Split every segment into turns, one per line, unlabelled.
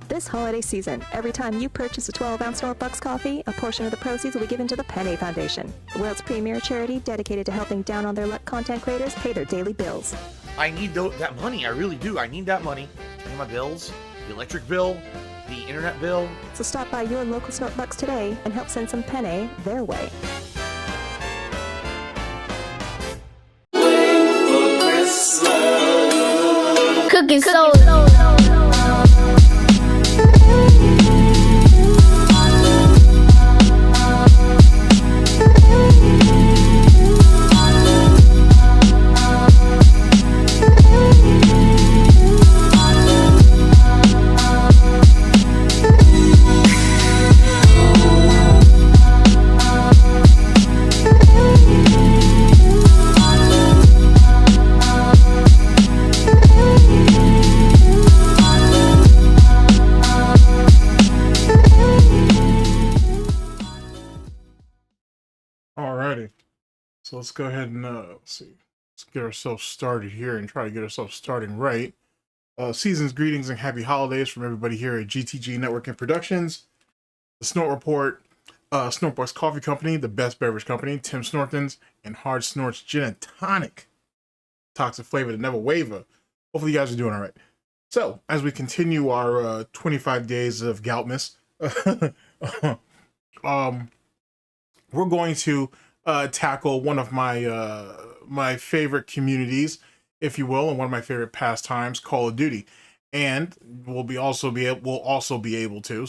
This holiday season, every time you purchase a 12-ounce SnortBucks coffee, a portion of the proceeds will be given to the Penny Foundation, the world's premier charity dedicated to helping down-on-their-luck content creators pay their daily bills.
I need that money. I really do. I need that money. I need my bills, the electric bill, the internet bill.
So stop by your local SnortBucks today and help send some penny their way.
Cooking soul.
So let's go ahead and let's see. Let's get ourselves started here and try to get ourselves starting right. Season's greetings and happy holidays from everybody here at GTG Network and Productions. The Snort Report, SnortBucks Coffee Company, the best beverage company, Tim Snortons, and Hard Snorts Gin and Tonic. Toxic flavor that never waver. Hopefully you guys are doing all right. So, as we continue our 25 days of Goutmas, we're going to tackle one of my my favorite communities, if you will, and one of my favorite pastimes, Call of Duty. And we'll also be able to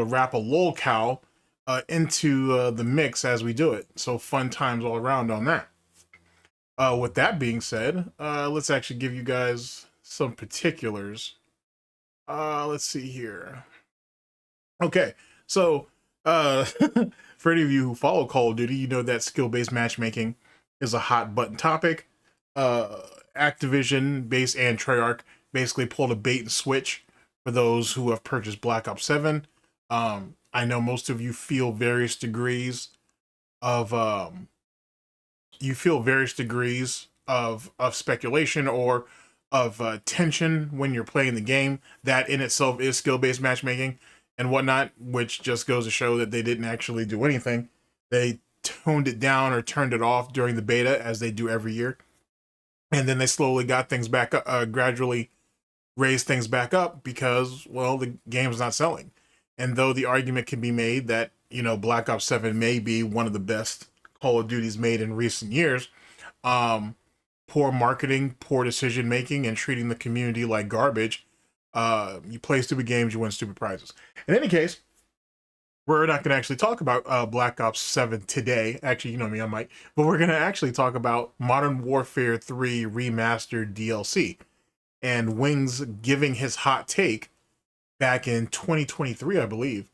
wrap a lolcow into the mix as we do it. So fun times all around on that. With that being said, let's actually give you guys some particulars. Let's see here. Okay, so for any of you who follow Call of Duty, you know that skill-based matchmaking is a hot button topic. Activision, base, and Treyarch basically pulled a bait and switch for those who have purchased Black Ops 7. I know most of you feel various degrees of speculation or of tension when you're playing the game. That in itself is skill-based matchmaking and whatnot, which just goes to show that they didn't actually do anything. They toned it down or turned it off during the beta, as they do every year. And then they slowly got things back up, gradually raised things back up because, well, the game's not selling. And though the argument can be made that, you know, Black Ops 7 may be one of the best Call of Duties made in recent years, poor marketing, poor decision-making, and treating the community like garbage. You play stupid games, you win stupid prizes. In any case, we're not going to actually talk about Black Ops 7 today. Actually, you know me, I might. But we're going to actually talk about Modern Warfare 3 Remastered DLC. And Wings giving his hot take back in 2023, I believe.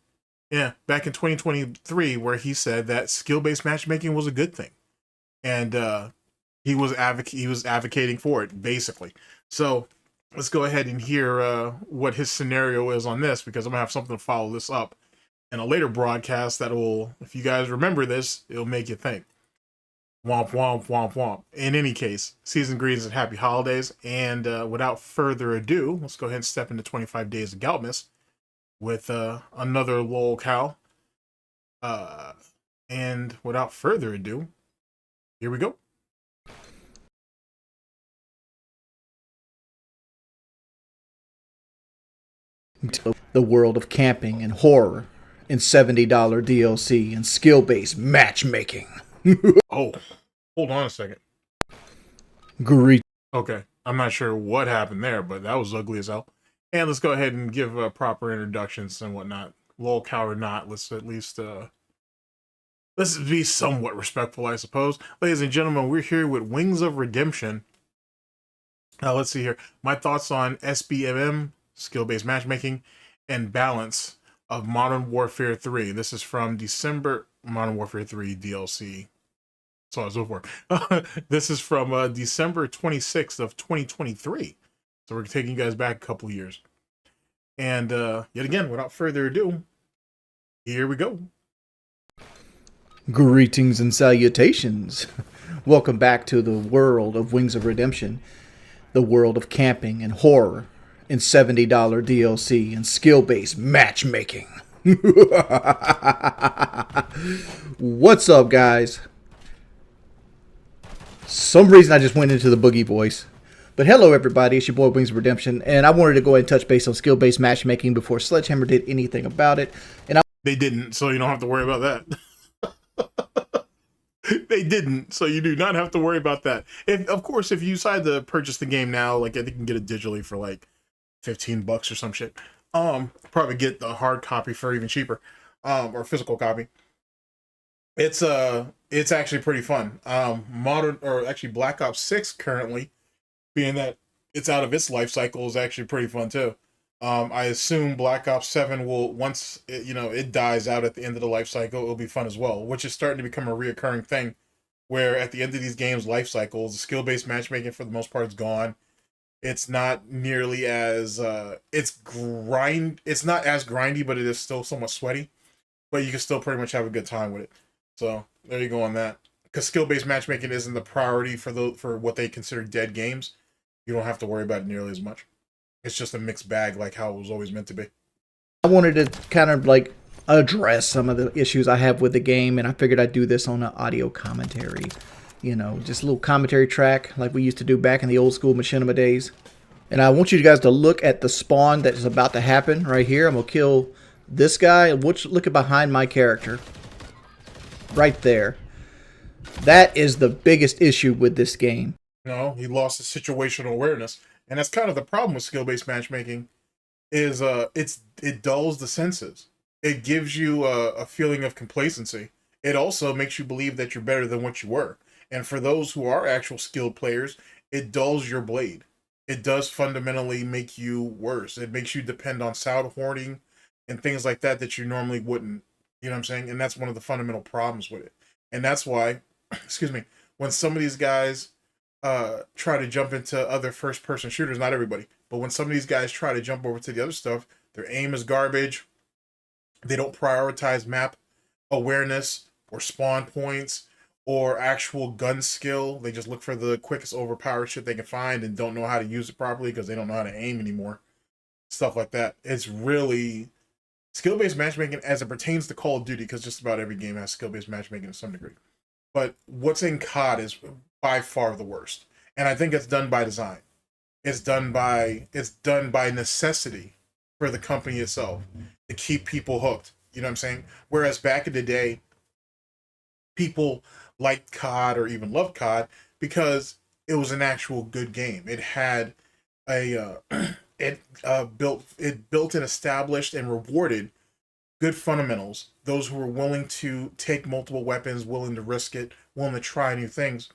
Yeah, back in 2023, where he said that skill-based matchmaking was a good thing. And he was advocating for it, basically. So let's go ahead and hear what his scenario is on this, because I'm going to have something to follow this up in a later broadcast that will, if you guys remember this, it'll make you think. Womp, womp, womp, womp. In any case, season greetings and happy holidays. And without further ado, let's go ahead and step into 25 days of Goutmas with another lolcow. And without further ado, here we go.
The world of camping and horror and $70 DLC and skill-based matchmaking.
Oh, hold on a second.
Great.
Okay, I'm not sure what happened there, but that was ugly as hell. And let's go ahead and give proper introductions and whatnot. Lolcow or not, let's at least let's be somewhat respectful, I suppose. Ladies and gentlemen, we're here with Wings of Redemption. Let's see here. My thoughts on SBMM, skill-based matchmaking, and balance of Modern Warfare 3. This is from December, Modern Warfare 3 DLC. So on and so forth. This is from December 26th of 2023. So we're taking you guys back a couple of years. And yet again, without further ado, here we go.
Greetings and salutations. Welcome back to the world of Wings of Redemption, the world of camping and horror and $70 DLC and skill-based matchmaking. What's up, guys? Some reason I just went into the boogie voice. But hello, everybody. It's your boy Wings of Redemption, and I wanted to go ahead and touch base on skill-based matchmaking before Sledgehammer did anything about it. And
They didn't, so you don't have to worry about that. They didn't, so you do not have to worry about that. Of course, if you decide to purchase the game now, like I think you can get it digitally for like $15 or some shit. Probably get the hard copy for even cheaper, or physical copy. It's actually pretty fun. Actually Black Ops 6 currently, being that it's out of its life cycle, is actually pretty fun too. I assume Black Ops 7 will, once it dies out at the end of the life cycle, it'll be fun as well, which is starting to become a reoccurring thing, where at the end of these games' life cycles, the skill-based matchmaking for the most part is gone. It's not nearly as it's not as grindy, but it is still somewhat sweaty. But you can still pretty much have a good time with it. So there you go on that. Because skill-based matchmaking isn't the priority for what they consider dead games. You don't have to worry about it nearly as much. It's just a mixed bag, like how it was always meant to be.
I wanted to kind of like address some of the issues I have with the game, and I figured I'd do this on an audio commentary. Just a little commentary track like we used to do back in the old school machinima days. And I want you guys to look at the spawn that is about to happen right here. I'm going to kill this guy. Look at behind my character. Right there. That is the biggest issue with this game.
No, he lost his situational awareness. And that's kind of the problem with skill-based matchmaking, is it dulls the senses. It gives you a feeling of complacency. It also makes you believe that you're better than what you were. And for those who are actual skilled players, it dulls your blade. It does fundamentally make you worse. It makes you depend on sound hoarding and things like that you normally wouldn't. You know what I'm saying? And that's one of the fundamental problems with it. And that's why, excuse me, when some of these guys try to jump into other first-person shooters, not everybody, but when some of these guys try to jump over to the other stuff, their aim is garbage. They don't prioritize map awareness or spawn points or actual gun skill. They just look for the quickest overpowered shit they can find and don't know how to use it properly because they don't know how to aim anymore. Stuff like that. It's really skill-based matchmaking as it pertains to Call of Duty, because just about every game has skill-based matchmaking to some degree. But what's in COD is by far the worst. And I think it's done by design. It's done by necessity for the company itself to keep people hooked. You know what I'm saying? Whereas back in the day, people liked COD or even loved COD because it was an actual good game. It had built and established and rewarded good fundamentals. Those who were willing to take multiple weapons, willing to risk it, willing to try new things.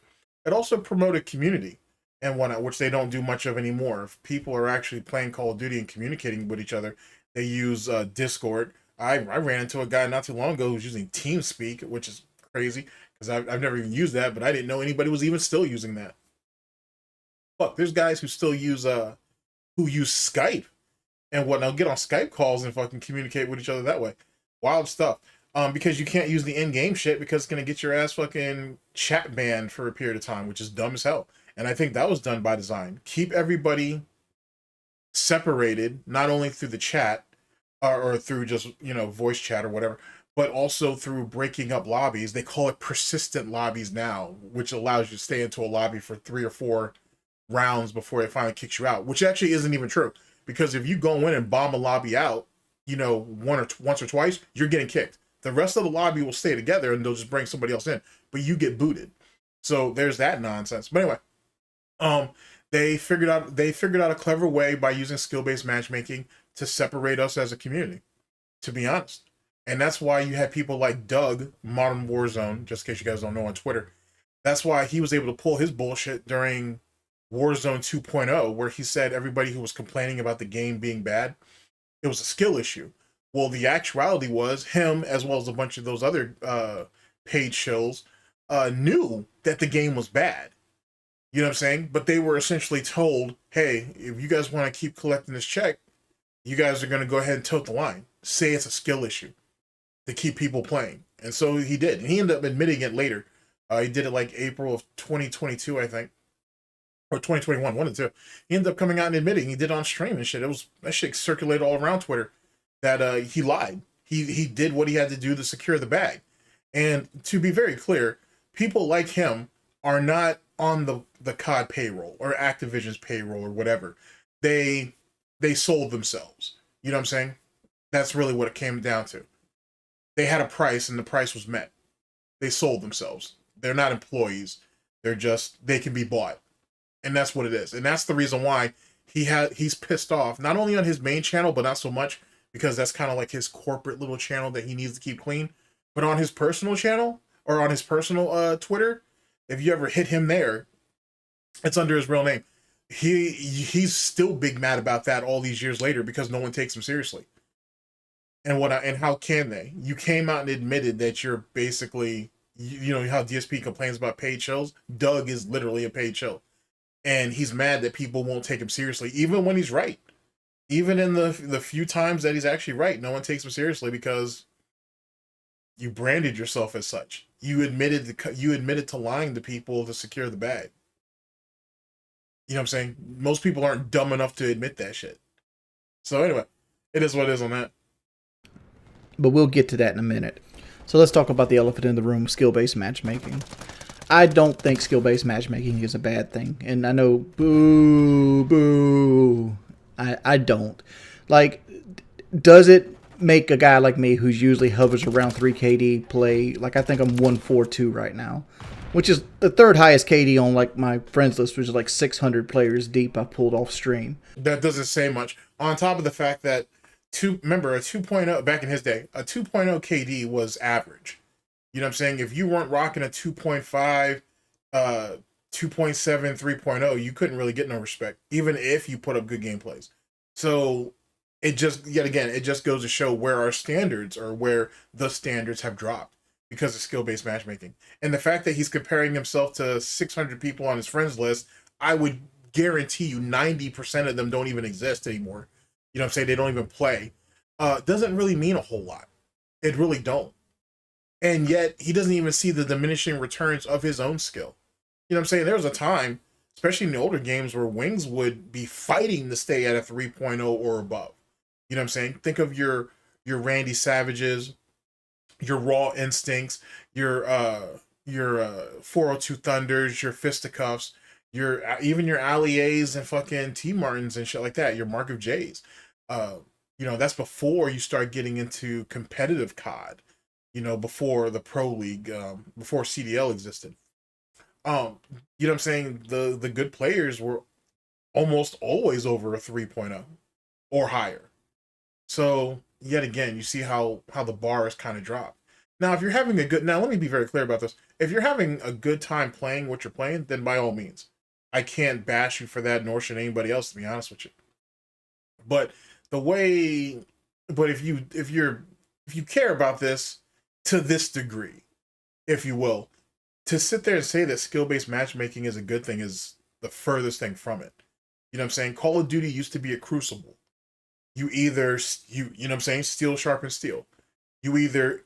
It also promoted community and whatnot, which they don't do much of anymore. If people are actually playing Call of Duty and communicating with each other, they use Discord. I ran into a guy not too long ago who was using TeamSpeak, which is crazy because I've never even used that, but I didn't know anybody was even still using that. Fuck, there's guys who still use Skype and whatnot. Get on Skype calls and fucking communicate with each other that way. Wild stuff. Because you can't use the in-game shit because it's gonna get your ass fucking chat banned for a period of time, which is dumb as hell. And I think that was done by design. Keep everybody separated, not only through the chat or through just voice chat or whatever, but also through breaking up lobbies. They call it persistent lobbies now, which allows you to stay into a lobby for 3 or 4 rounds before it finally kicks you out, which actually isn't even true. Because if you go in and bomb a lobby out, once or twice, you're getting kicked. The rest of the lobby will stay together and they'll just bring somebody else in, but you get booted. So there's that nonsense. But anyway, they figured out a clever way by using skill-based matchmaking to separate us as a community, to be honest. And that's why you had people like Doug, Modern Warzone, just in case you guys don't know, on Twitter. That's why he was able to pull his bullshit during Warzone 2.0, where he said everybody who was complaining about the game being bad, it was a skill issue. Well, the actuality was him, as well as a bunch of those other paid shills, knew that the game was bad. You know what I'm saying? But they were essentially told, hey, if you guys want to keep collecting this check, you guys are going to go ahead and tilt the line. Say it's a skill issue to keep people playing. And so he did. And he ended up admitting it later. He did it like April of 2022, I think. or 2021, one of the two. He ended up coming out and admitting he did on stream and shit. That shit circulated all around Twitter that he lied. He did what he had to do to secure the bag. And to be very clear, people like him are not on the COD payroll or Activision's payroll or whatever. They sold themselves. You know what I'm saying? That's really what it came down to. They had a price and the price was met. They sold themselves. They're not employees. They can be bought. And that's what it is. And that's the reason why he's pissed off, not only on his main channel, but not so much, because that's kind of like his corporate little channel that he needs to keep clean. But on his personal channel, or on his personal Twitter, if you ever hit him there, it's under his real name. He's still big mad about that all these years later because no one takes him seriously. And how can they? You came out and admitted that you're basically, you know how DSP complains about paid chills? Doug is literally a paid chill. And he's mad that people won't take him seriously, even when he's right. Even in the few times that he's actually right, no one takes him seriously because you branded yourself as such. You admitted to lying to people to secure the bag. You know what I'm saying? Most people aren't dumb enough to admit that shit. So anyway, it is what it is on that.
But we'll get to that in a minute. So let's talk about the elephant in the room, skill-based matchmaking. I don't think skill-based matchmaking is a bad thing. And I know, boo. I don't. Like, does it make a guy like me who's usually hovers around 3 KD play? Like, I think I'm 142 right now, which is the third highest KD on, like, my friends list, which is like 600 players deep I pulled off stream.
That doesn't say much. On top of the fact that, remember, a 2.0, back in his day, a 2.0 KD was average. You know what I'm saying? If you weren't rocking a 2.5, 2.7, 3.0, you couldn't really get no respect, even if you put up good gameplays. So it just, yet again, it just goes to show where our standards, or where the standards have dropped because of skill-based matchmaking. And the fact that he's comparing himself to 600 people on his friends list, I would guarantee you 90% of them don't even exist anymore. You know what I'm saying? They don't even play. Doesn't really mean a whole lot. It really don't. And yet, he doesn't even see the diminishing returns of his own skill. You know what I'm saying? There was a time, especially in the older games, where Wings would be fighting to stay at a 3.0 or above. You know what I'm saying? Think of your Randy Savages, your Raw Instincts, your 402 Thunders, your Fisticuffs, even your Ali A's and fucking T Martins and shit like that, your Mark of J's. You know, that's before you start getting into competitive COD. You know, before the Pro League, before CDL existed. You know what I'm saying? The good players were almost always over a 3.0 or higher. So, yet again, you see how the bar is kind of dropped. Now, if you're having let me be very clear about this. If you're having a good time playing what you're playing, then by all means. I can't bash you for that, nor should anybody else, to be honest with you. But if you care about this to this degree, if you will, to sit there and say that skill-based matchmaking is a good thing is the furthest thing from it. You know what I'm saying? Call of Duty used to be a crucible. You know what I'm saying? Steel sharpens steel. You either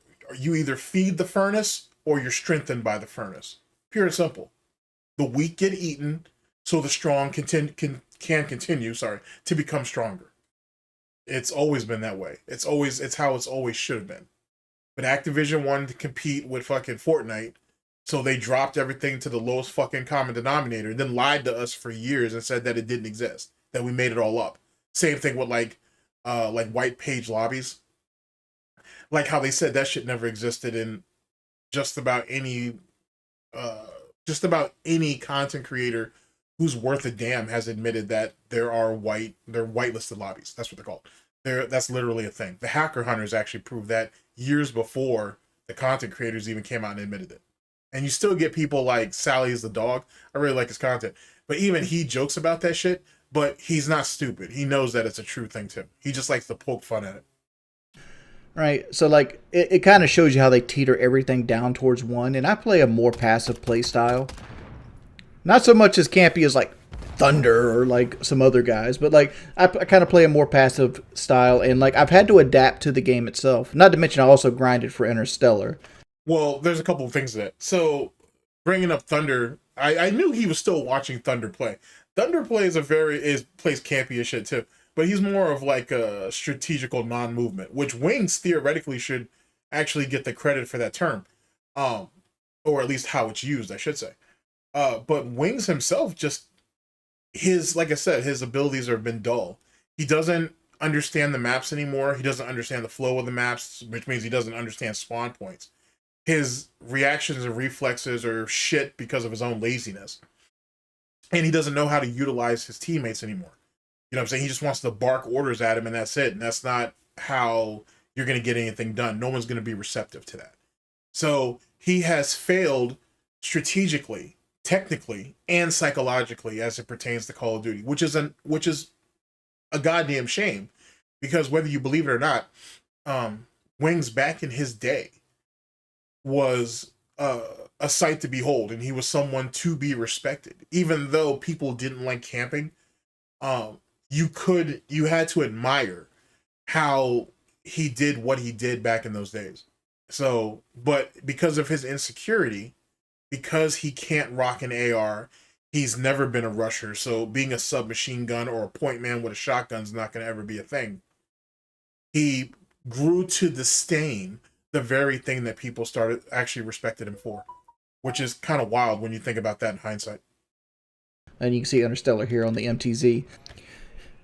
feed the furnace or you're strengthened by the furnace. Pure and simple. The weak get eaten so the strong can continue to become stronger. It's always been that way. It's how it's always should have been. But Activision wanted to compete with fucking Fortnite, so they dropped everything to the lowest fucking common denominator, and then lied to us for years and said that it didn't exist, that we made it all up. Same thing with like white page lobbies. Like how they said that shit never existed in just about any content creator who's worth a damn has admitted that they're whitelisted lobbies. That's what they're called. That's literally a thing. The hacker hunters actually proved that years before the content creators even came out and admitted it. And you still get people like Sally is the dog. I really like his content. But even he jokes about that shit, but he's not stupid. He knows that it's a true thing too. He just likes to poke fun at it.
Right. So like it kind of shows you how they teeter everything down towards one. And I play a more passive play style. Not so much as campy as like Thunder or like some other guys, but like I kind of play a more passive style, and like I've had to adapt to the game itself. Not to mention I also grinded for Interstellar.
Well, there's a couple of things to that. So bringing up Thunder, I knew he was still watching Thunder play. Thunder plays plays campy as shit too, but he's more of like a strategical non-movement, which Wings theoretically should actually get the credit for that term, or at least how it's used, I should say. But Wings himself just like I said, his abilities have been dull. He doesn't understand the maps anymore. He doesn't understand the flow of the maps, which means he doesn't understand spawn points. His reactions and reflexes are shit because of his own laziness. And he doesn't know how to utilize his teammates anymore. You know what I'm saying? He just wants to bark orders at him and that's it. And that's not how you're going to get anything done. No one's going to be receptive to that. So he has failed strategically, technically, and psychologically as it pertains to Call of Duty, which is a goddamn shame, because whether you believe it or not, Wings back in his day was a sight to behold, and he was someone to be respected. Even though people didn't like camping, you had to admire how he did what he did back in those days. So, but because of his insecurity, because he can't rock an AR, he's never been a rusher. So being a submachine gun or a point man with a shotgun is not going to ever be a thing. He grew to disdain the very thing that people started actually respected him for, which is kind of wild when you think about that in hindsight.
And you can see Interstellar here on the MTZ.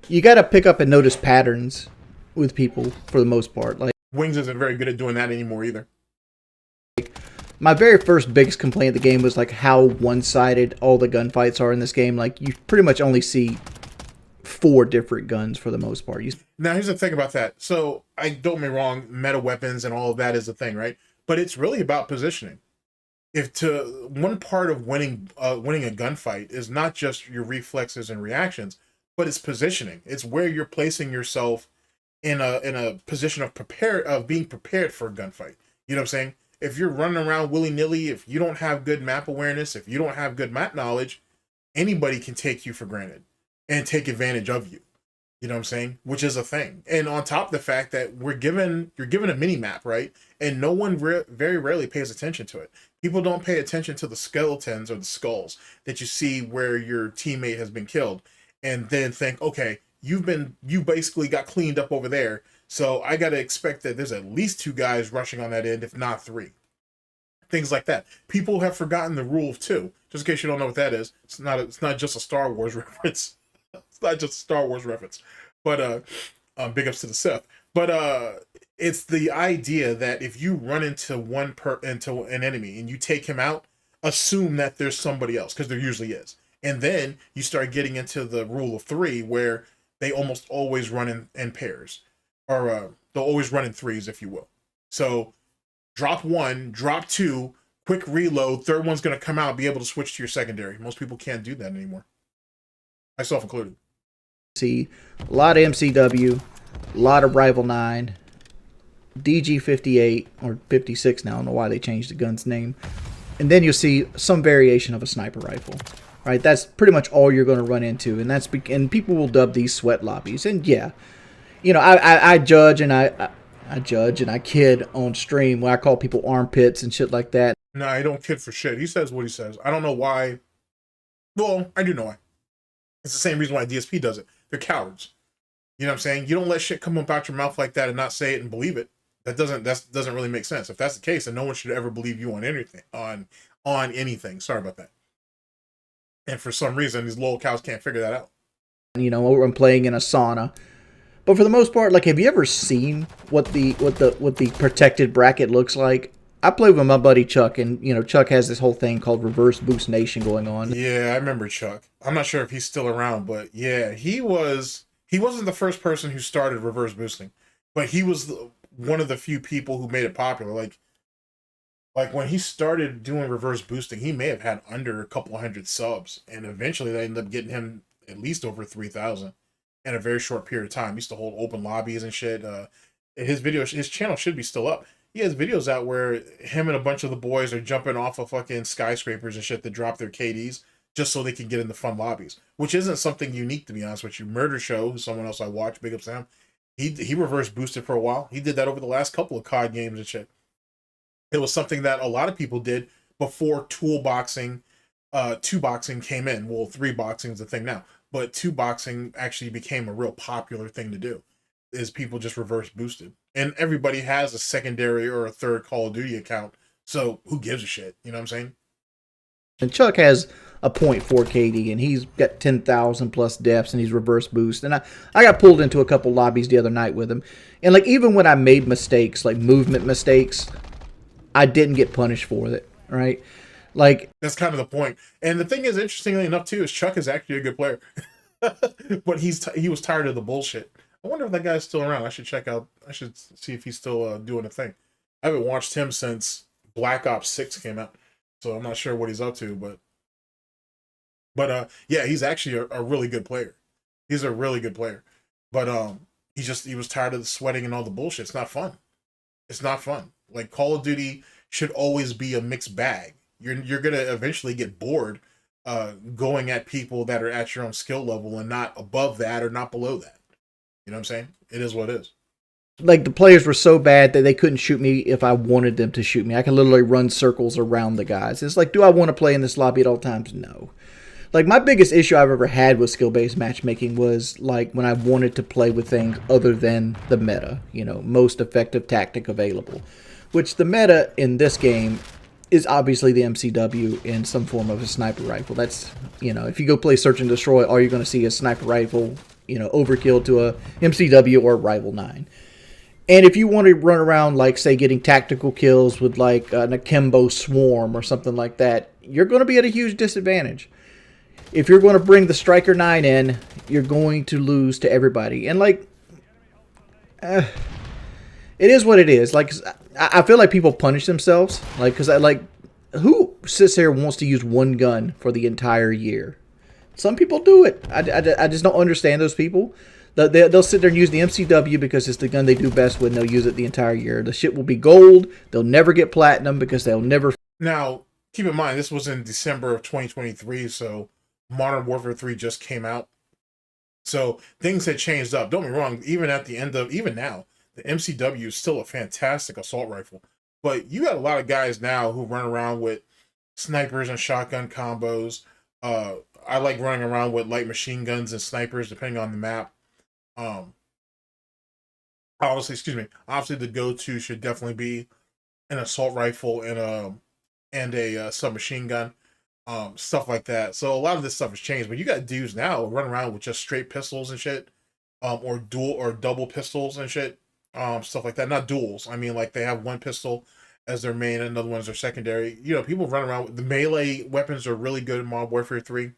You got to pick up and notice patterns with people for the most part. Like
Wings isn't very good at doing that anymore either.
My very first biggest complaint of the game was like how one-sided all the gunfights are in this game. Like you pretty much only see 4 different guns for the most part.
Now here's the thing about that. So don't get me wrong, meta weapons and all of that is a thing, right? But it's really about positioning. One part of winning a gunfight is not just your reflexes and reactions, but it's positioning. It's where you're placing yourself in a position of being prepared for a gunfight. You know what I'm saying? If you're running around willy-nilly, if you don't have good map awareness, if you don't have good map knowledge, anybody can take you for granted and take advantage of you. You know what I'm saying? Which is a thing. And on top of the fact that you're given a mini map, right? And no one very rarely pays attention to it. People don't pay attention to the skeletons or the skulls that you see where your teammate has been killed, and then think, okay, you basically got cleaned up over there. So I got to expect that there's at least 2 guys rushing on that end, if not 3. Things like that. People have forgotten the rule of 2. Just in case you don't know what that is, it's not just a Star Wars reference. It's not just a Star Wars reference. But big ups to the Sith. But it's the idea that if you run into into an enemy and you take him out, assume that there's somebody else, because there usually is. And then you start getting into the rule of 3, where they almost always run in pairs. Or they'll always run in 3s, if you will. So drop 1, drop 2, quick reload, 3rd one's going to come out, be able to switch to your secondary. Most people can't do that anymore. Myself included.
See a lot of MCW, a lot of Rival 9, DG58 or 56 now. I don't know why they changed the gun's name. And then you'll see some variation of a sniper rifle. Right? That's pretty much all you're going to run into, and people will dub these sweat lobbies. And yeah, you know, I judge and I kid on stream where I call people armpits and shit like that.
No, I don't kid for shit. He says what he says. I don't know why. Well, I do know why. It's the same reason why DSP does it. They're cowards. You know what I'm saying? You don't let shit come up out your mouth like that and not say it and believe it. That doesn't really make sense. If that's the case, then no one should ever believe you on anything. On anything. Sorry about that. And for some reason, these little cows can't figure that out.
You know, I'm playing in a sauna. But for the most part, like, have you ever seen what the protected bracket looks like? I played with my buddy Chuck, and you know, Chuck has this whole thing called Reverse Boost Nation going on.
Yeah, I remember Chuck. I'm not sure if he's still around, but yeah, he wasn't the first person who started reverse boosting, but he was one of the few people who made it popular. Like when he started doing reverse boosting, he may have had under a couple hundred subs, and eventually they ended up getting him at least over 3,000 in a very short period of time. He used to hold open lobbies and shit. His channel should be still up. He has videos out where him and a bunch of the boys are jumping off of fucking skyscrapers and shit to drop their KDs just so they can get into fun lobbies, which isn't something unique, to be honest with you. Murder Show, who's someone else I watch, big up Sam, he reverse boosted for a while. He did that over the last couple of COD games and shit. It was something that a lot of people did before toolboxing two boxing came in. Well, three boxing is the thing now, but two boxing actually became a real popular thing to do. Is people just reverse boosted, and everybody has a secondary or a third Call of Duty account. So who gives a shit? You know what I'm saying?
And Chuck has a .4 KD, and he's got 10,000 plus deaths, and he's reverse boost. And I got pulled into a couple lobbies the other night with him, and like even when I made mistakes, like movement mistakes, I didn't get punished for it. Right? Like
that's kind of the point. And the thing is, interestingly enough, too, is Chuck is actually a good player, but he was tired of the bullshit. I wonder if that guy's still around. I should check out. I should see if he's still doing a thing. I haven't watched him since Black Ops 6 came out, so I'm not sure what he's up to. But yeah, he's actually a really good player. He's a really good player. But he was tired of the sweating and all the bullshit. It's not fun. It's not fun. Like Call of Duty should always be a mixed bag. You're gonna eventually get bored going at people that are at your own skill level and not above that or not below that. You know what I'm saying? It is what it is.
Like the players were so bad that they couldn't shoot me if I wanted them to shoot me. I can literally run circles around the guys. It's like, do I want to play in this lobby at all times? No. Like my biggest issue I've ever had with skill-based matchmaking was like when I wanted to play with things other than the meta, you know, most effective tactic available. Which the meta in this game is obviously the MCW in some form of a sniper rifle. That's, you know, if you go play Search and Destroy, all you're going to see is sniper rifle, you know, overkill to a MCW or a Rival 9. And if you want to run around, like, say, getting tactical kills with, like, an Akimbo Swarm or something like that, you're going to be at a huge disadvantage. If you're going to bring the Striker 9 in, you're going to lose to everybody. And, like, it is what it is. Like, I feel like people punish themselves. Like, because who sits there and wants to use one gun for the entire year? Some people do it. I just don't understand those people. They'll sit there and use the MCW because it's the gun they do best with, and they'll use it the entire year. The shit will be gold. They'll never get platinum because they'll never...
Now, keep in mind, this was in December of 2023, so Modern Warfare 3 just came out. So things had changed up. Don't be wrong, even at the end of... Even now, the MCW is still a fantastic assault rifle. But you got a lot of guys now who run around with snipers and shotgun combos. I like running around with light machine guns and snipers, depending on the map. Obviously the go-to should definitely be an assault rifle and a submachine gun, stuff like that. So a lot of this stuff has changed, but you got dudes now running around with just straight pistols and shit, or dual or double pistols and shit, stuff like that. Not duels. I mean, like they have one pistol as their main and another one as their secondary. You know, people run around with the melee weapons are really good in Modern Warfare 3.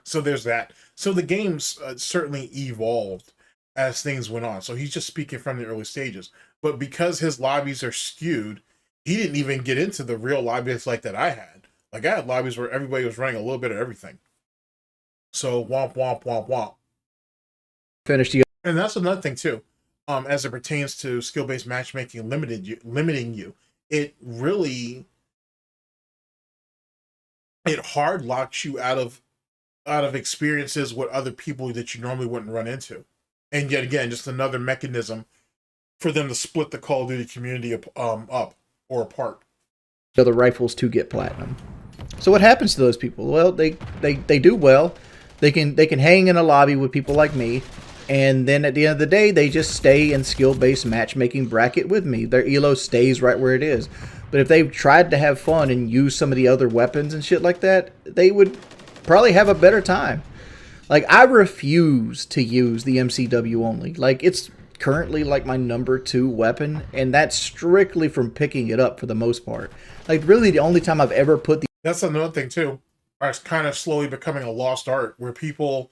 So there's that. So the game's certainly evolved as things went on. So he's just speaking from the early stages. But because his lobbies are skewed, he didn't even get into the real lobbies like that I had. Like I had lobbies where everybody was running a little bit of everything. So womp, womp, womp, womp.
Finished you.
And that's another thing too. As it pertains to skill-based matchmaking limiting you, it really hard locks you out of experiences with other people that you normally wouldn't run into. And yet again, just another mechanism for them to split the Call of Duty community up or apart.
The rifles to get platinum. So what happens to those people? Well, they do well. They can hang in a lobby with people like me, and then at the end of the day, they just stay in skill-based matchmaking bracket with me. Their elo stays right where it is. But if they tried to have fun and use some of the other weapons and shit like that, they would probably have a better time. Like, I refuse to use the MCW only. Like, it's currently like my number 2 weapon, and that's strictly from picking it up for the most part. Like, really the only time I've ever put the...
That's another thing too. It's kind of slowly becoming a lost art where people,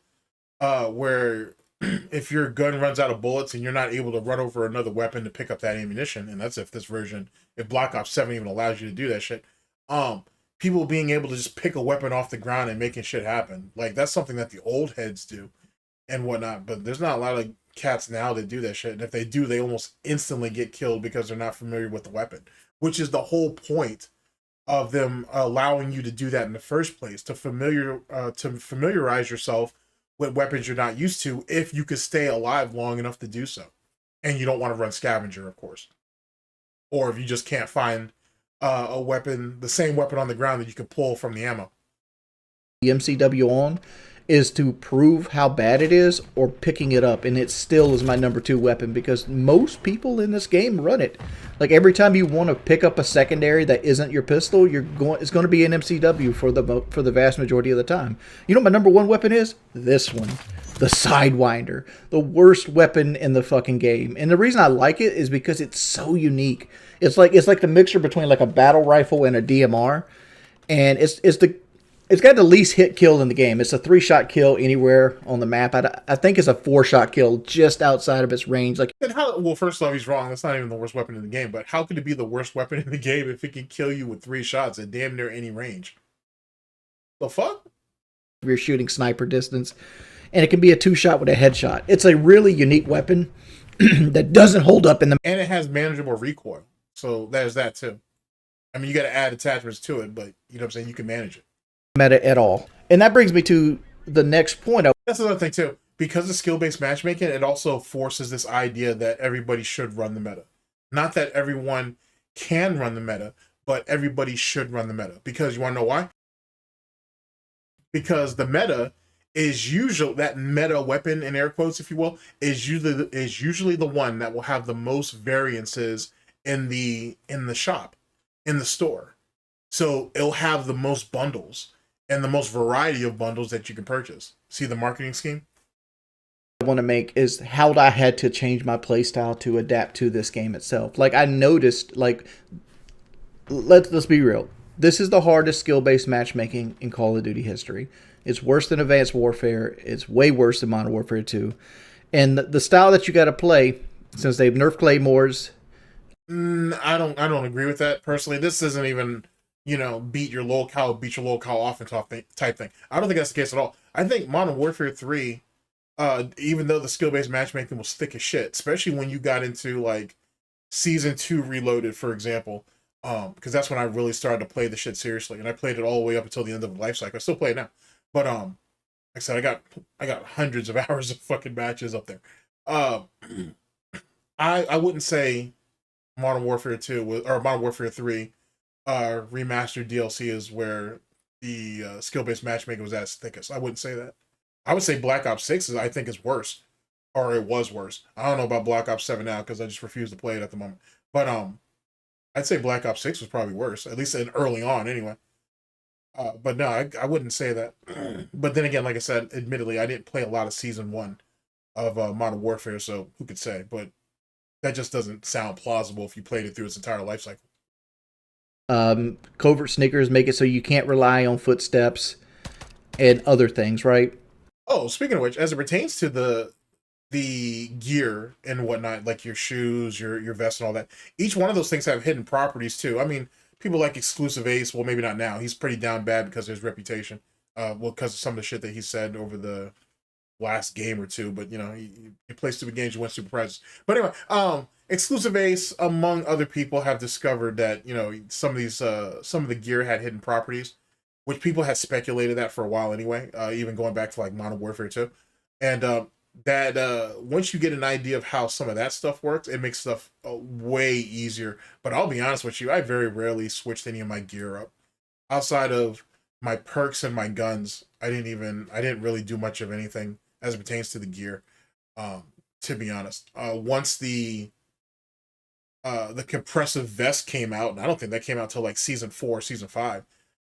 where if your gun runs out of bullets and you're not able to run over another weapon to pick up that ammunition, and that's if Black Ops 7 even allows you to do that shit, people being able to just pick a weapon off the ground and making shit happen. Like, that's something that the old heads do and whatnot. But there's not a lot of cats now that do that shit. And if they do, they almost instantly get killed because they're not familiar with the weapon, which is the whole point of them allowing you to do that in the first place, to familiarize yourself with weapons you're not used to if you could stay alive long enough to do so. And you don't want to run scavenger, of course. Or if you just can't find a weapon, the same weapon on the ground that you can pull from the ammo.
The MCW on is to prove how bad it is or picking it up, and it still is my number 2 weapon because most people in this game run it. Like every time you want to pick up a secondary that isn't your pistol, it's going to be an MCW for the vast majority of the time. You know what my number 1 weapon is? This one. The Sidewinder. The worst weapon in the fucking game. And the reason I like it is because it's so unique. It's like the mixture between like a battle rifle and a DMR. And it's got the least hit kill in the game. It's a 3-shot kill anywhere on the map. I think it's a 4-shot kill just outside of its range. Like,
and how? Well, first off, he's wrong. That's not even the worst weapon in the game. But how could it be the worst weapon in the game if it can kill you with 3 shots at damn near any range? The fuck?
If you're shooting sniper distance, and it can be a 2-shot with a headshot. It's a really unique weapon that doesn't hold up in the.
And it has manageable recoil, so there's that too. I mean, you got to add attachments to it, but you know what I'm saying. You can manage it.
Meta at all. And that brings me to the next point.
That's another thing too. Because of skill-based matchmaking, it also forces this idea that everybody should run the meta. Not that everyone can run the meta, but everybody should run the meta. Because you want to know why? Because the meta is usually that meta weapon, in air quotes, if you will, is usually the one that will have the most variances in the shop, in the store. So it'll have the most bundles and the most variety of bundles that you can purchase. See the marketing scheme?
I want to make is how I had to change my playstyle to adapt to this game itself. Like I noticed, like let's be real. This is the hardest skill-based matchmaking in Call of Duty history. It's worse than Advanced Warfare. It's way worse than Modern Warfare 2. And the style that you got to play, since they've nerfed claymores.
I don't agree with that personally. This isn't even, beat your locale offense type thing. I don't think that's the case at all. I think Modern Warfare 3, even though the skill-based matchmaking was thick as shit, especially when you got into like Season 2 Reloaded, for example, because that's when I really started to play the shit seriously, and I played it all the way up until the end of the life cycle. I still play it now, but like I said, I got hundreds of hours of fucking matches up there. I wouldn't say Modern Warfare 2 or Modern Warfare 3 remastered DLC is where the skill-based matchmaking was at its thickest. I wouldn't say that. I would say Black Ops 6 I think is worse, or it was worse. I don't know about Black Ops 7 now because I just refuse to play it at the moment. But I'd say Black Ops 6 was probably worse, at least early on anyway. But no, I wouldn't say that. But then again, like I said, admittedly, I didn't play a lot of Season 1 of Modern Warfare, so who could say? But that just doesn't sound plausible if you played it through its entire life cycle.
Covert sneakers make it so you can't rely on footsteps and other things, right?
Oh, speaking of which, as it pertains to the gear and whatnot, like your shoes, your vest and all that, each one of those things have hidden properties too. I mean, people like Exclusive Ace, well, maybe not now. He's pretty down bad because of his reputation. Because of some of the shit that he said over the last game or two, but he plays stupid games, you win stupid prizes. But anyway, Exclusive Ace, among other people, have discovered that some of the gear had hidden properties, which people had speculated that for a while anyway, even going back to like Modern Warfare 2. And that once you get an idea of how some of that stuff works, it makes stuff way easier. But I'll be honest with you, I very rarely switched any of my gear up. Outside of my perks and my guns, I didn't really do much of anything as it pertains to the gear, to be honest. Once the compressive vest came out, and I don't think that came out till like Season 4, Season 5.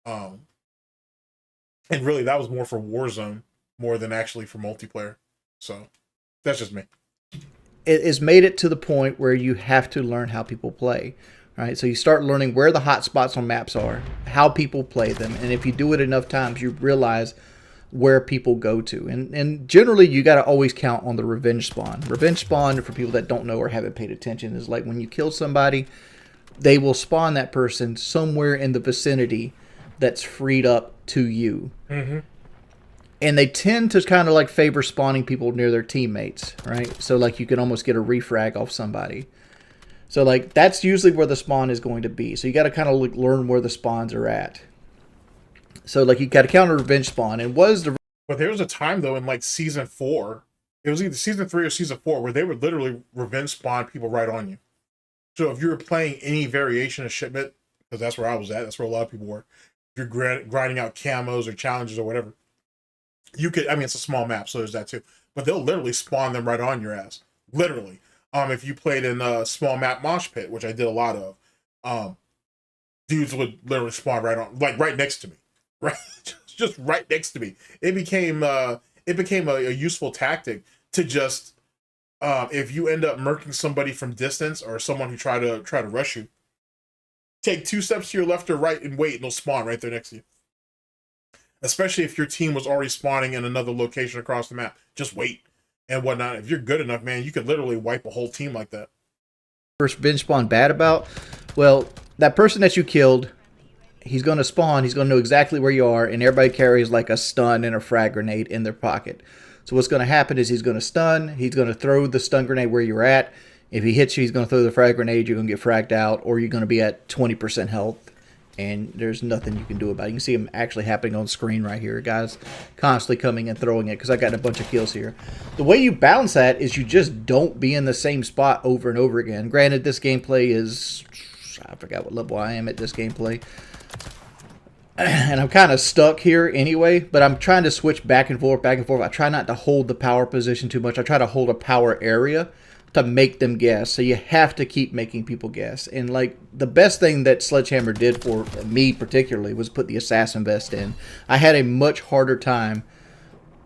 And really that was more for Warzone more than actually for multiplayer. So that's just me.
It has made it to the point where you have to learn how people play, right? So you start learning where the hot spots on maps are, how people play them. And if you do it enough times, you realize where people go to. And generally, you got to always count on the revenge spawn. Revenge spawn, for people that don't know or haven't paid attention, is like when you kill somebody, they will spawn that person somewhere in the vicinity that's freed up to you. Mm-hmm. And they tend to kind of like favor spawning people near their teammates, right? So like you can almost get a refrag off somebody. So like that's usually where the spawn is going to be. So you got to kind of learn where the spawns are at. So like you got to counter revenge spawn. And
But there was a time though in like Season 4, it was either Season 3 or Season 4, where they would literally revenge spawn people right on you. So if you were playing any variation of shipment, because that's where I was at. That's where a lot of people were. If you're grinding out camos or challenges or whatever, you could. I mean, it's a small map, so there's that too. But they'll literally spawn them right on your ass. Literally. If you played in a small map mosh pit, which I did a lot of, dudes would literally spawn right on, like right next to me, right, just right next to me. It became a useful tactic to just, if you end up murking somebody from distance or someone who try to rush you, take 2 steps to your left or right and wait, and they'll spawn right there next to you. Especially if your team was already spawning in another location across the map, just wait and whatnot. If you're good enough, man, you could literally wipe a whole team like that.
First binge spawn bad about? Well, that person that you killed, he's going to spawn, he's going to know exactly where you are, and everybody carries like a stun and a frag grenade in their pocket. So what's going to happen is he's going to stun, he's going to throw the stun grenade where you're at. If he hits you, he's going to throw the frag grenade, you're going to get fragged out, or you're going to be at 20% health, and there's nothing you can do about it. You can see him actually happening on screen right here. Guys constantly coming and throwing it because I got a bunch of kills here. The way you balance that is you just don't be in the same spot over and over again. Granted, this gameplay is... I forgot what level I am at this gameplay. And I'm kind of stuck here anyway, but I'm trying to switch back and forth, back and forth. I try not to hold the power position too much. I try to hold a power area to make them guess. So you have to keep making people guess. And like the best thing that Sledgehammer did for me particularly was put the assassin vest in. I had a much harder time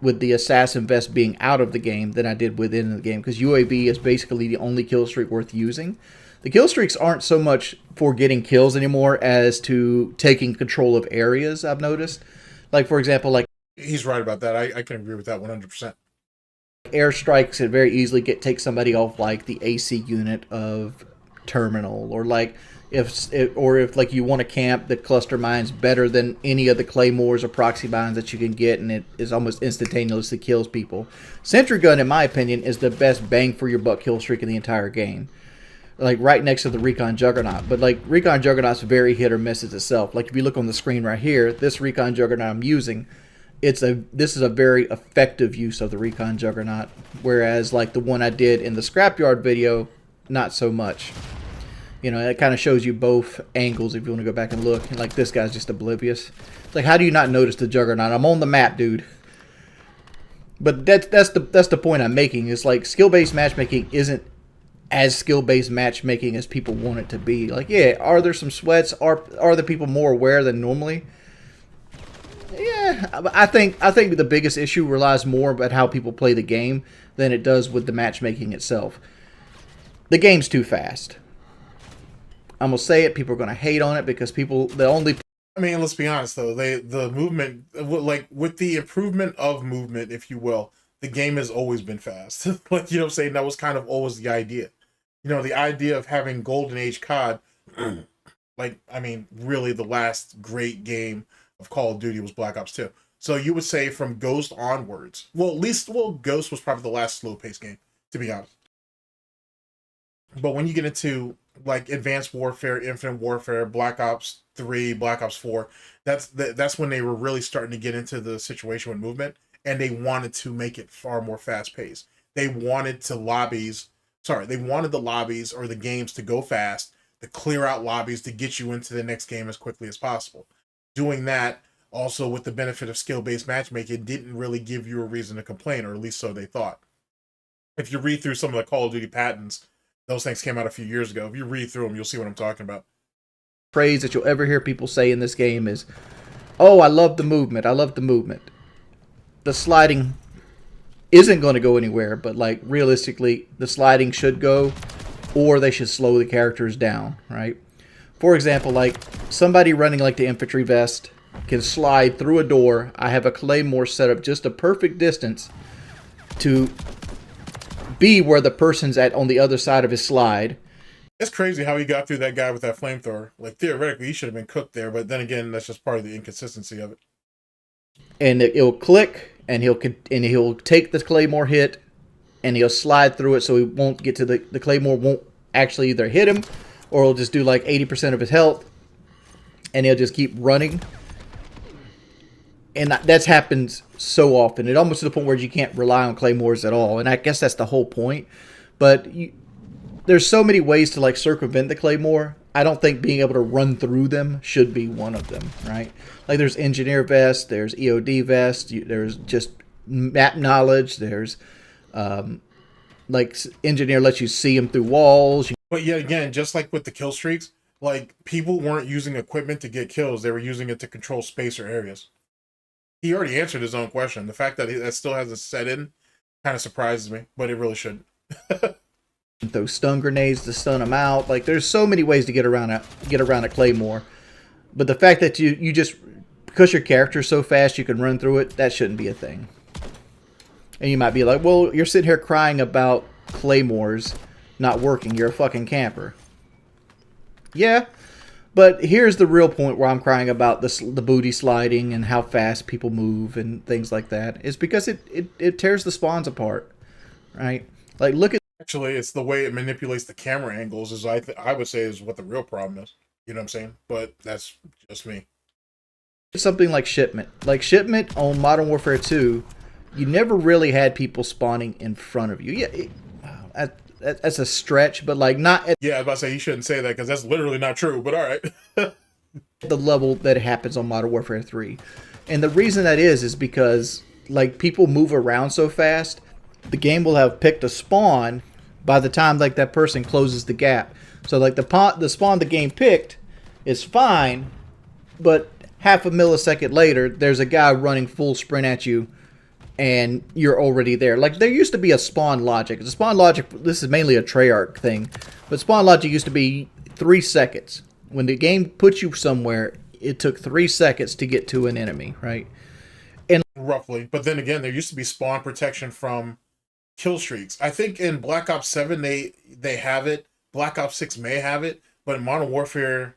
with the assassin vest being out of the game than I did within the game, because UAV is basically the only kill streak worth using. The kill streaks aren't so much for getting kills anymore as to taking control of areas, I've noticed. Like, for example, like...
He's right about that. I can agree with that 100%.
Airstrikes could very easily take somebody off, like, the AC unit of Terminal. Or, like, if like, you want to camp the cluster mines better than any of the claymores or proxy mines that you can get, and it is almost instantaneously kills people. Sentry Gun, in my opinion, is the best bang for your buck kill streak in the entire game. Like right next to the Recon Juggernaut. But like Recon Juggernaut's very hit or misses itself. Like if you look on the screen right here, this Recon Juggernaut I'm using, this is a very effective use of the Recon Juggernaut. Whereas like the one I did in the Scrapyard video, not so much. You know, it kind of shows you both angles if you want to go back and look. And like this guy's just oblivious. It's like, how do you not notice the Juggernaut? I'm on the map, dude. But that's the point I'm making. It's like skill-based matchmaking isn't as skill-based matchmaking as people want it to be. Like, yeah, are there some sweats? Are the people more aware than normally? Yeah, I think the biggest issue relies more about how people play the game than it does with the matchmaking itself. The game's too fast. I'm gonna say it. People are gonna hate on it because I mean, let's be honest though. The movement, like with the improvement of movement, if you will, the game has always been fast. Like, you know what I'm saying? That was kind of always the idea. You know, the idea of having Golden Age COD, like, I mean, really the last great game of Call of Duty was Black Ops 2. So you would say from Ghost onwards, Ghost was probably the last slow-paced game, to be honest. But when you get into, like, Advanced Warfare, Infinite Warfare, Black Ops 3, Black Ops 4, that's when they were really starting to get into the situation with movement, and they wanted to make it far more fast-paced. They wanted the lobbies or the games to go fast, to clear out lobbies, to get you into the next game as quickly as possible. Doing that, also with the benefit of skill-based matchmaking, didn't really give you a reason to complain, or at least so they thought. If you read through some of the Call of Duty patents, those things came out a few years ago. If you read through them, you'll see what I'm talking about. Phrase that you'll ever hear people say in this game is, oh, I love the movement. I love the movement. The sliding isn't going to go anywhere, but like realistically, the sliding should go, or they should slow the characters down, right? For example, like somebody running like the infantry vest can slide through a door. I have a claymore set up just a perfect distance to be where the person's at on the other side of his slide.
It's crazy how he got through that guy with that flamethrower. Like, theoretically, he should have been cooked there, but then again, that's just part of the inconsistency of it.
And it'll click, and he'll take the claymore hit, and he'll slide through it so he won't get to the claymore won't actually either hit him, or he'll just do like 80% of his health, and he'll just keep running. And that's happened so often. It almost to the point where you can't rely on claymores at all. And I guess that's the whole point. But there's so many ways to like circumvent the claymore. I don't think being able to run through them should be one of them, right? Like there's engineer vest, there's EOD vest, there's just map knowledge, there's like engineer lets you see them through walls.
But yet again, just like with the kill streaks, like people weren't using equipment to get kills; they were using it to control space or areas. He already answered his own question. The fact that that still hasn't set in kind of surprises me, but it really shouldn't.
Throw stun grenades to stun them out. Like there's so many ways to get around a claymore, but the fact that you just because your character's so fast you can run through it, that shouldn't be a thing. And you might be like, well, you're sitting here crying about claymores not working. You're a fucking camper. Yeah, but here's the real point where I'm crying about the booty sliding and how fast people move and things like that. It's because it tears the spawns apart, right? Like look at.
Actually, it's the way it manipulates the camera angles is I would say is what the real problem is. You know what I'm saying? But that's just me.
Something like shipment. Like shipment on Modern Warfare 2, you never really had people spawning in front of you. Yeah, that's a stretch, but like not at
Yeah, I was about to say you shouldn't say that because that's literally not true, but all right.
the level that it happens on Modern Warfare 3. And the reason that is because like people move around so fast, the game will have picked a spawn by the time like that person closes the gap. So like the spawn the game picked is fine, but half a millisecond later, there's a guy running full sprint at you, and you're already there. Like there used to be a spawn logic. The spawn logic. This is mainly a Treyarch thing, but spawn logic used to be 3 seconds. When the game puts you somewhere, it took 3 seconds to get to an enemy, right? And
roughly, but then again, there used to be spawn protection from kill streaks. I think in Black Ops 7 they have it. Black Ops 6 may have it, but in Modern Warfare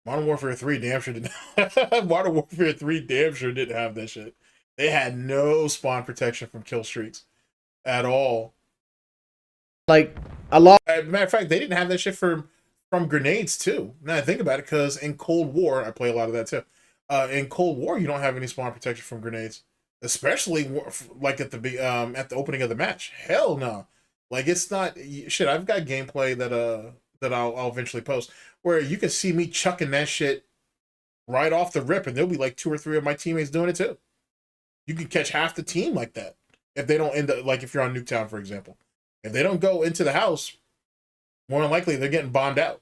3 damn sure didn't. Modern Warfare 3 damn sure didn't have that shit. They had no spawn protection from kill streaks at all.
like a lot.
Matter of fact, they didn't have that shit from grenades too. Now I think about it, because in Cold War, I play a lot of that too. In Cold War, you don't have any spawn protection from grenades, especially like at the opening of the match. Hell no. Like it's not shit. I've got gameplay that I'll eventually post where you can see me chucking that shit right off the rip, and there'll be like 2 or 3 of my teammates doing it too. You can catch half the team like that if they don't end up, like if you're on Nuketown, for example. If they don't go into the house, more than likely they're getting bombed out.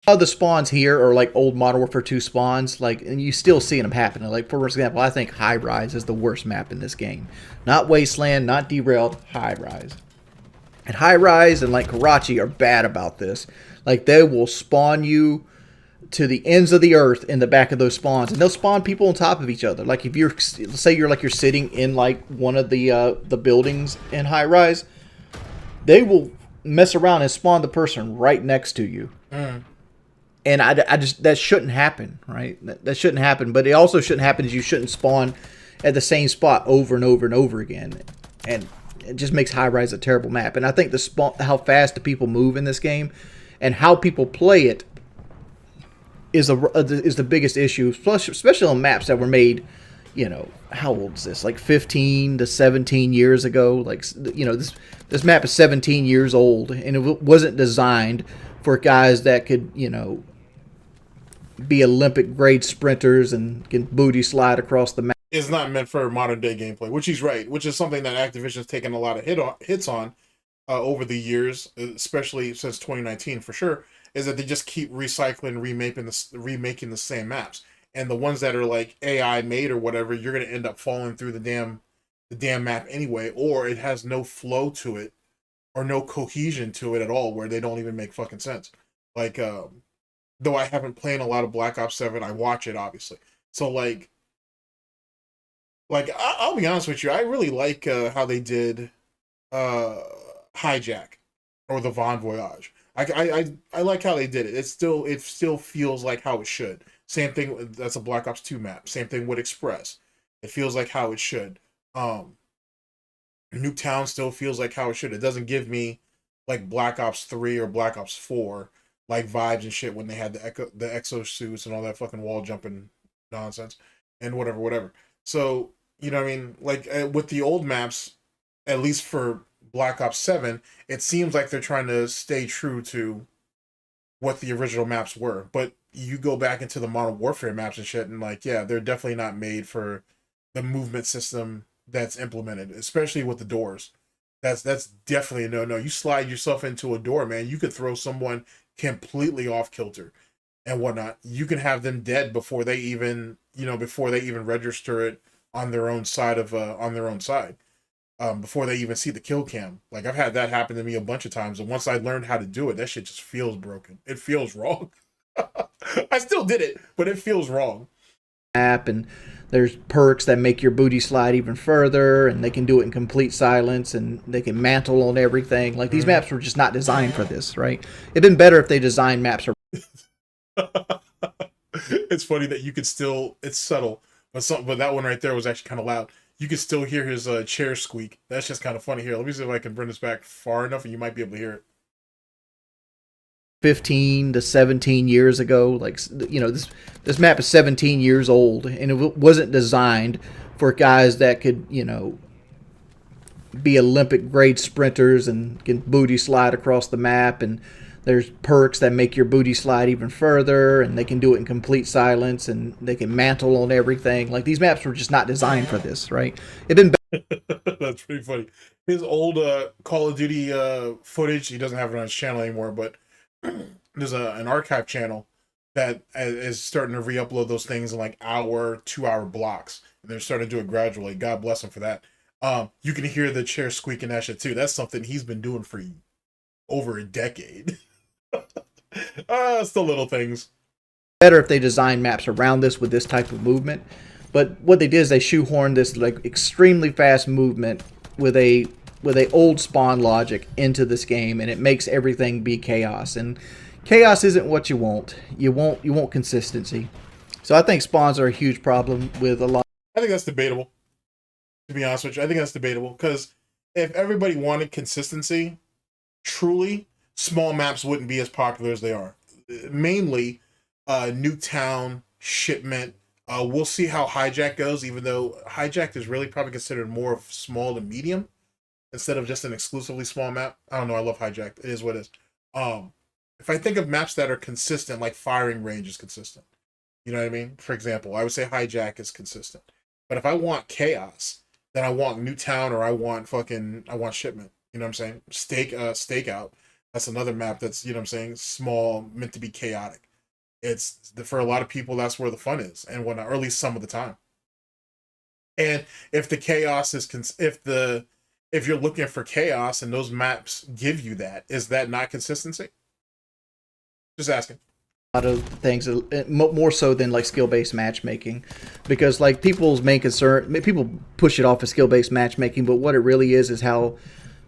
The spawns here are like old Modern Warfare 2 spawns, like, and you still see them happening. Like, for example, I think High Rise is the worst map in this game. Not Wasteland, not Derailed, High Rise. And High Rise and like Karachi are bad about this. Like, they will spawn you to the ends of the earth in the back of those spawns, and they'll spawn people on top of each other. Like, if you're, let's say you're sitting in like one of the buildings in High Rise, they will mess around and spawn the person right next to you. And I just, that shouldn't happen, right? That shouldn't happen. But it also shouldn't happen is you shouldn't spawn at the same spot over and over and over again. And it just makes High Rise a terrible map. And I think how fast the people move in this game and how people play it is the biggest issue, especially on maps that were made, you know, how old is this? Like 15 to 17 years ago. Like, you know, this map is 17 years old, and it wasn't designed for guys that could, you know, be Olympic grade sprinters and can booty slide across the map.
It's not meant for modern day gameplay, which he's right, which is something that Activision's taken a lot of hits on over the years, especially since 2019 for sure, is that they just keep recycling, remaking the same maps. And the ones that are like AI made or whatever, you're going to end up falling through the damn map anyway, or it has no flow to it or no cohesion to it at all, where they don't even make fucking sense. Like, though I haven't played a lot of Black Ops 7, I watch it obviously. So like I'll be honest with you, I really like how they did Hijack or the Von Voyage. I like how they did it. It still feels like how it should. Same thing, that's a Black Ops 2 map. Same thing with Express. It feels like how it should. Nuketown still feels like how it should. It doesn't give me like Black Ops 3 or Black Ops 4 like vibes and shit when they had the exosuits and all that fucking wall jumping nonsense and whatever. So, you know what I mean? Like with the old maps, at least for Black Ops 7, it seems like they're trying to stay true to what the original maps were. But you go back into the Modern Warfare maps and shit, and like, yeah, they're definitely not made for the movement system that's implemented, especially with the doors. That's definitely a no-no. You slide yourself into a door, man, you could throw someone completely off kilter and whatnot. You can have them dead before they even, before they even register it on their own side before they even see the kill cam. Like, I've had that happen to me a bunch of times, and once I learned how to do it, that shit just feels broken. It feels wrong. I still did it, but it feels wrong.
And there's perks that make your booty slide even further, and they can do it in complete silence, and they can mantle on everything. Like, these maps were just not designed for this, right? It'd been better if they designed maps for
It's funny that you could still, it's subtle, but that one right there was actually kind of loud. You could still hear his chair squeak. That's just kind of funny. Here, let me see if I can bring this back far enough and you might be able to hear it.
15 to 17 years ago. Like, this map is 17 years old, and it wasn't designed for guys that could, be Olympic grade sprinters and can booty slide across the map. And there's perks that make your booty slide even further, and they can do it in complete silence, and they can mantle on everything. Like, these maps were just not designed for this, right? It'd been
That's pretty funny. His old Call of Duty footage, he doesn't have it on his channel anymore, but there's an archive channel that is starting to re-upload those things in like 2-hour blocks. And they're starting to do it gradually. God bless them for that. You can hear the chair squeaking that shit too. That's something he's been doing for over a decade. It's the little things.
better if they designed maps around this with this type of movement. But what they did is they shoehorned this like extremely fast movement with a old spawn logic into this game, and it makes everything be chaos. And chaos isn't what you want. You want consistency. So I think spawns are a huge problem with a lot.
I think that's debatable. To be honest with you, I think that's debatable because if everybody wanted consistency, truly, small maps wouldn't be as popular as they are. Mainly, Nuketown, Shipment. We'll see how Hijack goes, even though Hijack is really probably considered more of small to medium instead of just an exclusively small map. I don't know. I love Hijack. It is what it is. If I think of maps that are consistent, like Firing Range is consistent. You know what I mean? For example, I would say Hijack is consistent. But if I want chaos, then I want Nuketown or I want Shipment. You know what I'm saying? Stakeout. That's another map that's, you know what I'm saying, small, meant to be chaotic. For a lot of people, that's where the fun is, and whatnot, or at least some of the time. And if the chaos is, if you're looking for chaos and those maps give you that, is that not consistency? Just asking.
A lot of things, more so than like skill-based matchmaking, because like people's main concern, people push it off as skill-based matchmaking, but what it really is how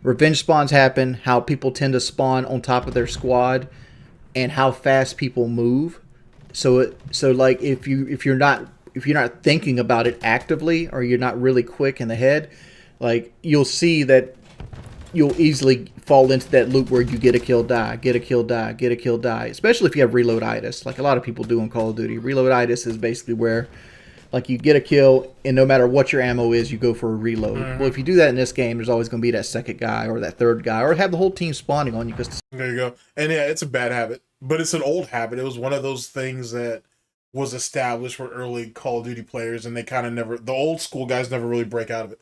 revenge spawns happen, how people tend to spawn on top of their squad, and how fast people move. So like if you're not thinking about it actively, or you're not really quick in the head, like you'll see that you'll easily fall into that loop where you get a kill, die, get a kill, die, get a kill, die. Especially if you have reloaditis, like a lot of people do in Call of Duty. Reloaditis is basically where like you get a kill, and no matter what your ammo is, you go for a reload. Well, if you do that in this game, there's always going to be that second guy or that third guy, or have the whole team spawning on you.
There you go. And yeah, it's a bad habit, but it's an old habit. It was one of those things that was established for early Call of Duty players, and they kind of never, the old school guys never really break out of it.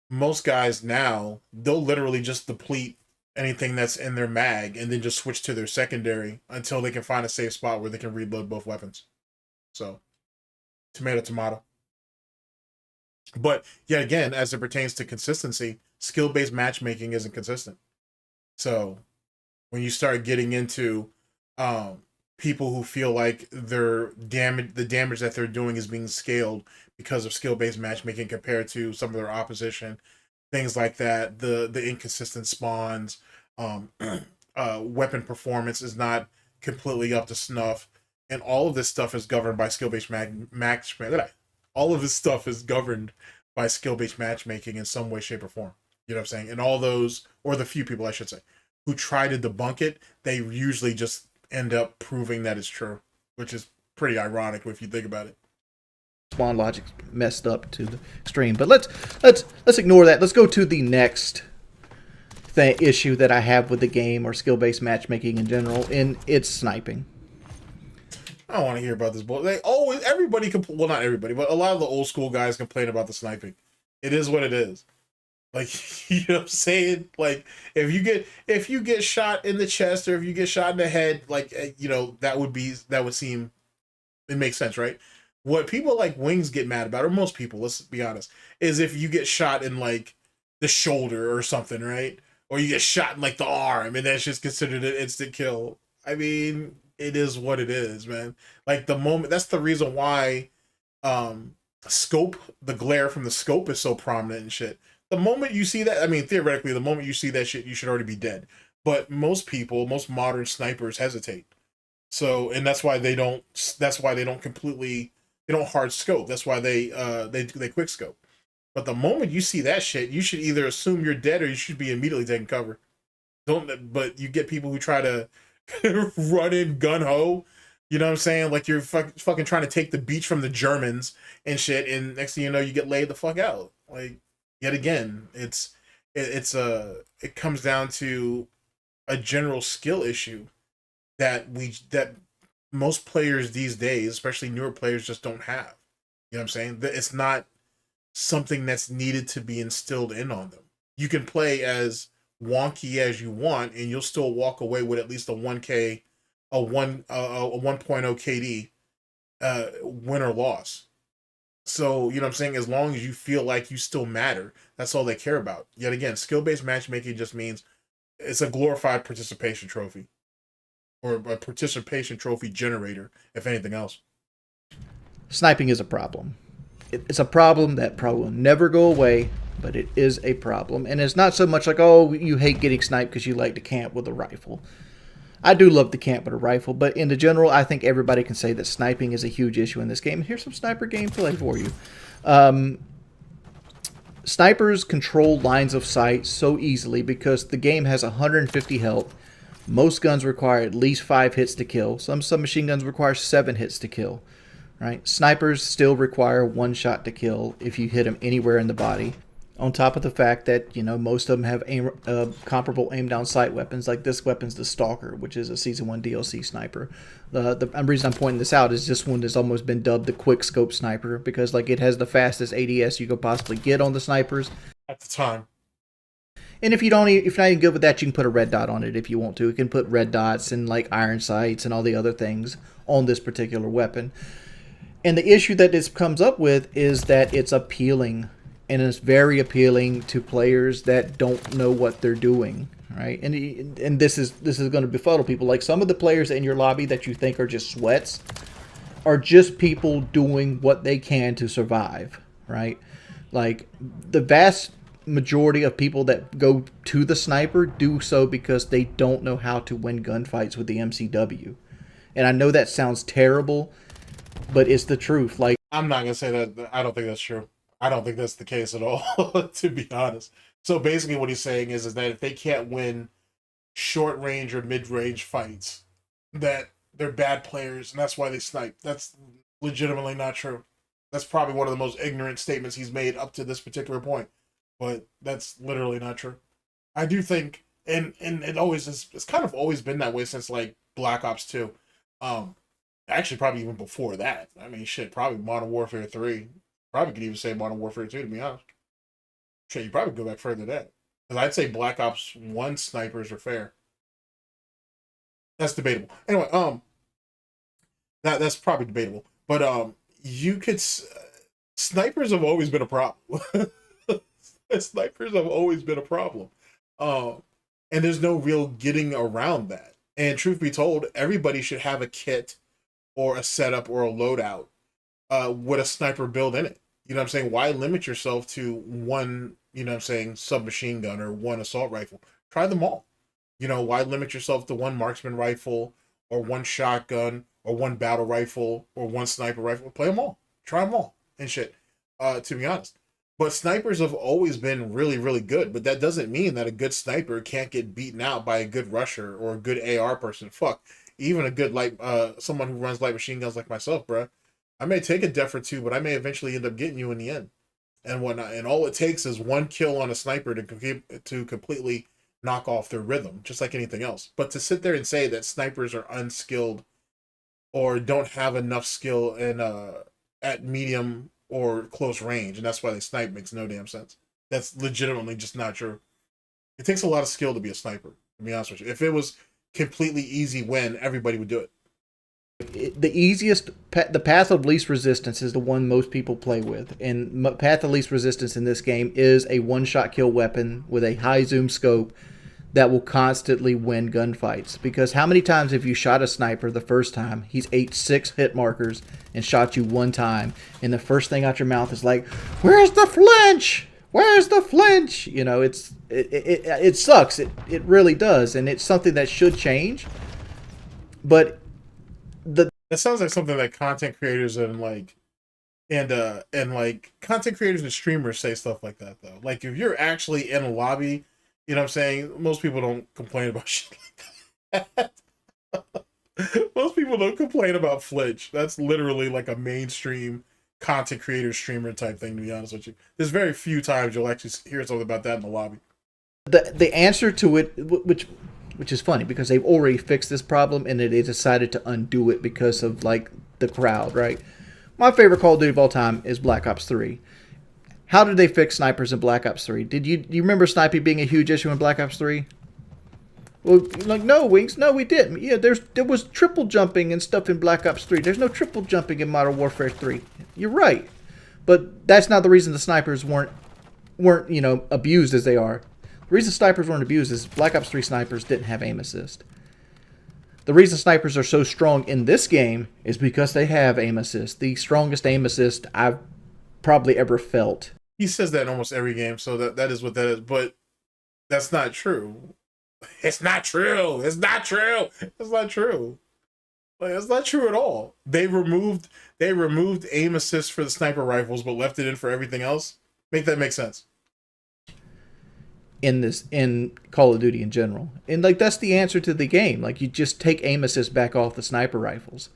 Most guys now, they'll literally just deplete anything that's in their mag and then just switch to their secondary until they can find a safe spot where they can reload both weapons. So, tomato. But yet again, as it pertains to consistency, skill-based matchmaking isn't consistent. So when you start getting into people who feel like the damage that they're doing is being scaled because of skill-based matchmaking compared to some of their opposition, things like that, the inconsistent spawns, weapon performance is not completely up to snuff, and all of this stuff is governed by skill-based matchmaking. All of this stuff is governed by skill-based matchmaking in some way, shape, or form. You know what I'm saying? And all those, or the few people I should say, who try to debunk it, they usually just end up proving that it's true, which is pretty ironic if you think about it.
Spawn logic's messed up to the extreme. But let's ignore that. Let's go to the next issue that I have with the game or skill-based matchmaking in general, and it's sniping.
I don't want to hear about this bull. Everybody well, not everybody, but a lot of the old school guys complain about the sniping. It is what it is. Like, you know what I'm saying? Like, if you get shot in the chest or if you get shot in the head, like, you know, that would seem, it makes sense, right? What people like Wings get mad about, or most people, let's be honest, is if you get shot in like the shoulder or something, right? Or you get shot in like the arm, and that's just considered an instant kill. I mean, it is what it is, man. Like, the moment, that's the reason why scope, the glare from the scope is so prominent and shit. The moment you see that, I mean, theoretically, the moment you see that shit, you should already be dead. But most people, most modern snipers hesitate. So, and that's why they don't completely, they don't hard scope. That's why they quick scope. But the moment you see that shit, you should either assume you're dead or you should be immediately taking cover. But you get people who try to run in gun ho, you know what I'm saying? Like, you're fucking trying to take the beach from the Germans and shit, and next thing you know, you get laid the fuck out. Like, yet again, it comes down to a general skill issue that most players these days, especially newer players, just don't have. You know what I'm saying? It's not something that's needed to be instilled in on them. You can play as wonky as you want, and you'll still walk away with at least a 1K, a 1.0 KD, win or loss. So, you know what I'm saying? As long as you feel like you still matter, that's all they care about. Yet again, skill-based matchmaking just means it's a glorified participation trophy. Or a participation trophy generator, if anything else.
Sniping is a problem. It's a problem that probably will never go away, but it is a problem. And it's not so much like, oh, you hate getting sniped because you like to camp with a rifle. I do love to camp with a rifle, but in the general, I think everybody can say that sniping is a huge issue in this game. Here's some sniper gameplay for you. Snipers control lines of sight so easily because the game has 150 health. Most guns require at least 5 hits to kill. Some submachine guns require 7 hits to kill. Right? Snipers still require 1 shot to kill if you hit them anywhere in the body. On top of the fact that, you know, most of them have comparable aim down sight weapons. Like this weapon's the Stalker, which is a Season 1 DLC sniper. The reason I'm pointing this out is this one has almost been dubbed the quick scope sniper because, like, it has the fastest ADS you could possibly get on the snipers
At the time.
And if you're not even good with that, you can put a red dot on it if you want to. You can put red dots and like iron sights and all the other things on this particular weapon. And the issue that this comes up with is that it's appealing, and it's very appealing to players that don't know what they're doing, right? And this is going to befuddle people. Like, some of the players in your lobby that you think are just sweats are just people doing what they can to survive, right? Like, the vast majority of people that go to the sniper do so because they don't know how to win gunfights with the MCW. And I know that sounds terrible, but it's the truth. Like,
I'm not gonna say that. I don't think that's true. I don't think that's the case at all, to be honest. So basically what he's saying is that if they can't win short range or mid range fights, that they're bad players and that's why they snipe. That's legitimately not true. That's probably one of the most ignorant statements he's made up to this particular point. But that's literally not true. I do think, and it always is, it's kind of always been that way since like Black Ops 2. Actually, probably even before that. I mean, shit, probably Modern Warfare 3. Probably could even say Modern Warfare 2, to be honest. Shit, you probably go back further than that. Because I'd say Black Ops 1 snipers are fair. That's debatable. Anyway, that's probably debatable. But you could, snipers have always been a problem. Snipers have always been a problem. And there's no real getting around that. And truth be told, everybody should have a kit or a setup or a loadout with a sniper build in it. You know what I'm saying? Why limit yourself to one, you know what I'm saying, submachine gun or one assault rifle? Try them all. You know, why limit yourself to one marksman rifle or one shotgun or one battle rifle or one sniper rifle? Play them all. Try them all and shit, to be honest. But snipers have always been really, really good. But that doesn't mean that a good sniper can't get beaten out by a good rusher or a good AR person. Fuck. Even a good light, someone who runs light machine guns like myself, bruh. I may take a def or two, but I may eventually end up getting you in the end and whatnot. And all it takes is one kill on a sniper to completely knock off their rhythm, just like anything else. But to sit there and say that snipers are unskilled or don't have enough skill in at medium or close range, and that's why they snipe, makes no damn sense. That's legitimately just not true. It takes a lot of skill to be a sniper, to be honest with you. If it was completely easy win, everybody would do it.
The easiest, the path of least resistance is the one most people play with. And path of least resistance in this game is a one-shot kill weapon with a high zoom scope that will constantly win gunfights. Because how many times have you shot a sniper the first time, he's ate 6 hit markers and shot you one time, and the first thing out your mouth is like, where's the flinch? Where's the flinch? You know, it sucks. It really does. And it's something that should change. But
that sounds like something that content creators and like content creators and streamers say stuff like that though. Like if you're actually in a lobby, you know what I'm saying? Most people don't complain about shit like that. Most people don't complain about flinch. That's literally like a mainstream content creator streamer type thing, to be honest with you. There's very few times you'll actually hear something about that in the lobby.
The answer to it, which is funny because they've already fixed this problem and they decided to undo it because of like the crowd, right? My favorite Call of Duty of all time is Black Ops 3. How did they fix snipers in Black Ops 3? Do you remember sniping being a huge issue in Black Ops 3? Well, like, no, Wings, no, we didn't. Yeah, there was triple jumping and stuff in Black Ops 3. There's no triple jumping in Modern Warfare 3. You're right. But that's not the reason the snipers weren't abused as they are. The reason snipers weren't abused is Black Ops 3 snipers didn't have aim assist. The reason snipers are so strong in this game is because they have aim assist. The strongest aim assist I've probably ever felt.
He says that in almost every game, so that is what that is. But that's not true. It's not true. It's not true. It's not true. Like, it's not true at all. They removed aim assist for the sniper rifles, but left it in for everything else. Make that make sense.
In Call of Duty in general. And like that's the answer to the game. Like you just take aim assist back off the sniper rifles.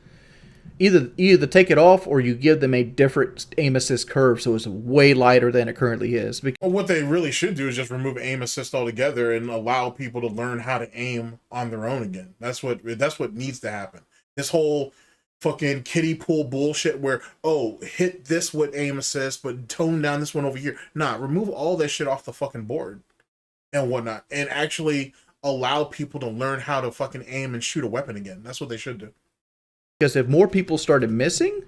Either take it off or you give them a different aim assist curve so it's way lighter than it currently is.
Well, what they really should do is just remove aim assist altogether and allow people to learn how to aim on their own again. That's what needs to happen. This whole fucking kiddie pool bullshit where, oh, hit this with aim assist, but tone down this one over here. Nah, remove all that shit off the fucking board and whatnot, and actually allow people to learn how to fucking aim and shoot a weapon again. That's what they should do.
Because if more people started missing,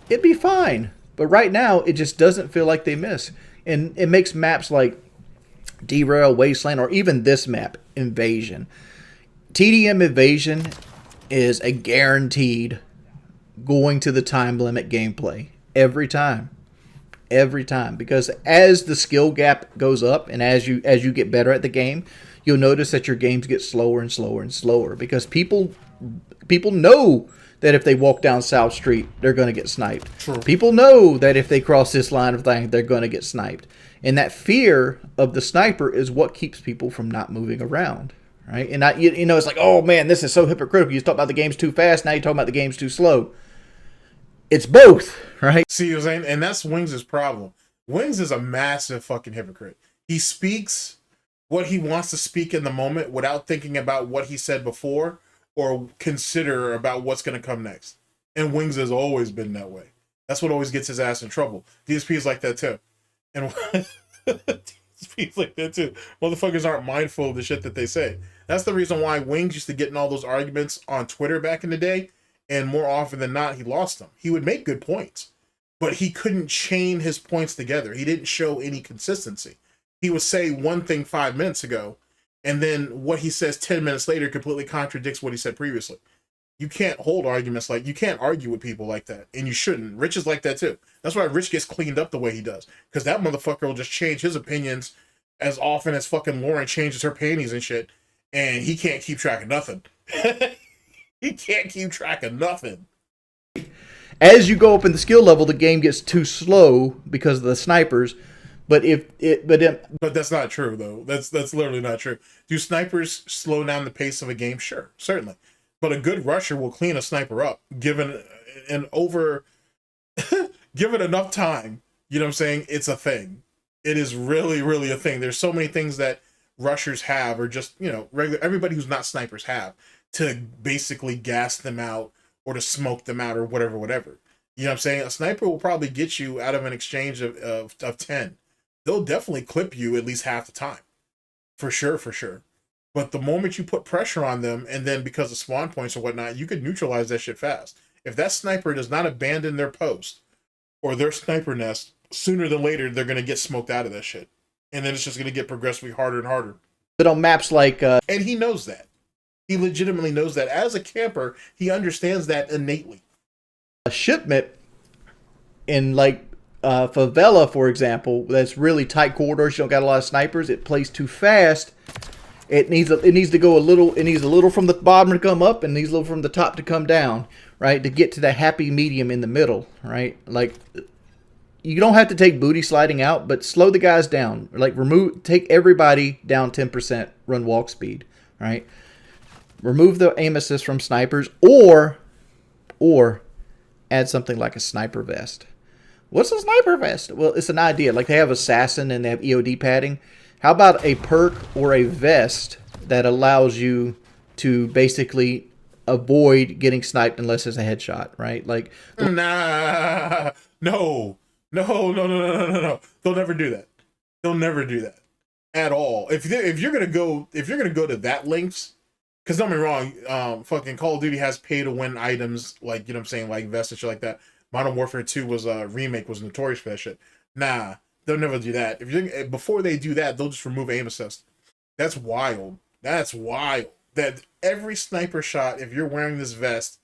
it'd be fine. But right now, it just doesn't feel like they miss. And it makes maps like Derail, Wasteland, or even this map, Invasion. TDM Invasion is a guaranteed going to the time limit gameplay. Every time. Every time. Because as the skill gap goes up and as you get better at the game, you'll notice that your games get slower and slower and slower. Because people know that if they walk down South Street, they're going to get sniped.
True.
People know that if they cross this line of thing, they're going to get sniped. And that fear of the sniper is what keeps people from not moving around, right? And it's like, oh man, this is so hypocritical. You talk about the game's too fast, now you're talking about the game's too slow. It's both, right?
See what I'm saying? And that's Wings' problem. Wings is a massive fucking hypocrite. He speaks what he wants to speak in the moment without thinking about what he said before or consider about what's going to come next. And Wings has always been that way. That's what always gets his ass in trouble. DSP is like that too. And DSP is like that too. Motherfuckers aren't mindful of the shit that they say. That's the reason why Wings used to get in all those arguments on Twitter back in the day. And more often than not, he lost them. He would make good points, but he couldn't chain his points together. He didn't show any consistency. He would say one thing 5 minutes ago, and then what he says 10 minutes later completely contradicts what he said previously. You can't hold arguments like, you can't argue with people like that, and you shouldn't. Rich is like that too. That's why Rich gets cleaned up the way he does, because that motherfucker will just change his opinions as often as fucking Lauren changes her panties and shit, and he can't keep track of nothing. He can't keep track of nothing.
As you go up in the skill level, the game gets too slow because of the snipers. But
that's not true though. That's literally not true. Do snipers slow down the pace of a game? Sure, certainly. But a good rusher will clean a sniper up, given given enough time. You know what I'm saying? It's a thing. It is really, really a thing. There's so many things that rushers have, or just, you know, regular everybody who's not snipers have, to basically gas them out or to smoke them out or whatever. You know what I'm saying? A sniper will probably get you out of an exchange of 10. They'll definitely clip you at least half the time. For sure. But the moment you put pressure on them, and then because of spawn points or whatnot, you could neutralize that shit fast. If that sniper does not abandon their post or their sniper nest, sooner than later, they're going to get smoked out of that shit. And then it's just going to get progressively harder and harder.
But on maps like...
and he knows that. He legitimately knows that. As a camper, he understands that innately.
A shipment in like favela, for example, that's really tight corridors, you don't got a lot of snipers, it plays too fast. It needs to go a little from the bottom to come up, and needs a little from the top to come down, right? To get to that happy medium in the middle, right? Like, you don't have to take booty sliding out, but slow the guys down. Like, take everybody down 10% run walk speed, right? Remove the aim assist from snipers, or add something like a sniper vest. What's a sniper vest? Well, it's an idea. Like, they have assassin and they have EOD padding. How about a perk or a vest that allows you to basically avoid getting sniped unless it's a headshot, right? Like,
nah, no. They'll never do that. They'll never do that at all. If you're gonna go to that lengths, because don't get me wrong, fucking Call of Duty has pay to win items, like, you know what I'm saying, like vests and shit like that. Modern Warfare 2 was remake was notorious for that shit. Nah, they'll never do that. Before they do that, they'll just remove aim assist. That's wild. That every sniper shot, if you're wearing this vest,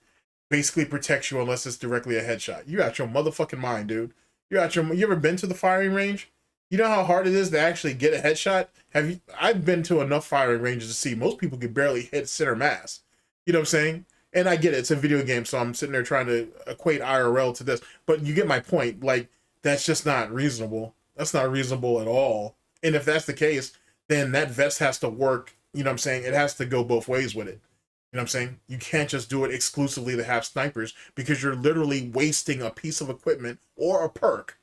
basically protects you unless it's directly a headshot. You out your motherfucking mind, dude. You ever been to the firing range? You know how hard it is to actually get a headshot? I've been to enough firing ranges to see most people can barely hit center mass. You know what I'm saying? And I get it, it's a video game, so I'm sitting there trying to equate IRL to this. But you get my point. Like, that's just not reasonable. That's not reasonable at all. And if that's the case, then that vest has to work. You know what I'm saying? It has to go both ways with it. You know what I'm saying? You can't just do it exclusively to have snipers, because you're literally wasting a piece of equipment or a perk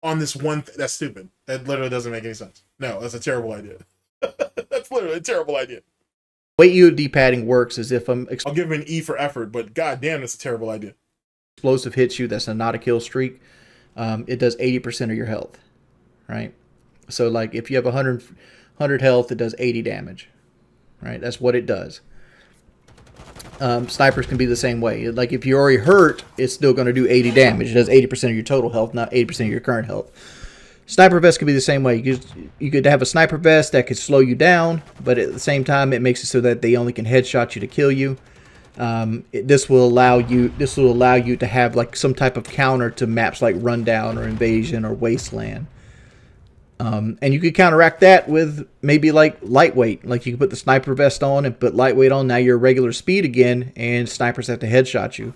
on this one. That's stupid. That literally doesn't make any sense. No, that's a terrible idea. That's literally a terrible idea.
The way EOD padding works is if
I'll give him an E for effort, but goddamn, that's a terrible idea.
Explosive hits you, that's not a kill streak. It does 80% of your health, right? So, like, if you have 100 health, it does 80 damage, right? That's what it does. Snipers can be the same way. Like, if you're already hurt, it's still going to do 80 damage. It does 80% of your total health, not 80% of your current health. Sniper vest could be the same way. You could have a sniper vest that could slow you down, but at the same time, it makes it so that they only can headshot you to kill you. This will allow you to have like some type of counter to maps like Rundown or Invasion or Wasteland. And you could counteract that with maybe like lightweight. Like, you could put the sniper vest on and put lightweight on. Now you're regular speed again, and snipers have to headshot you.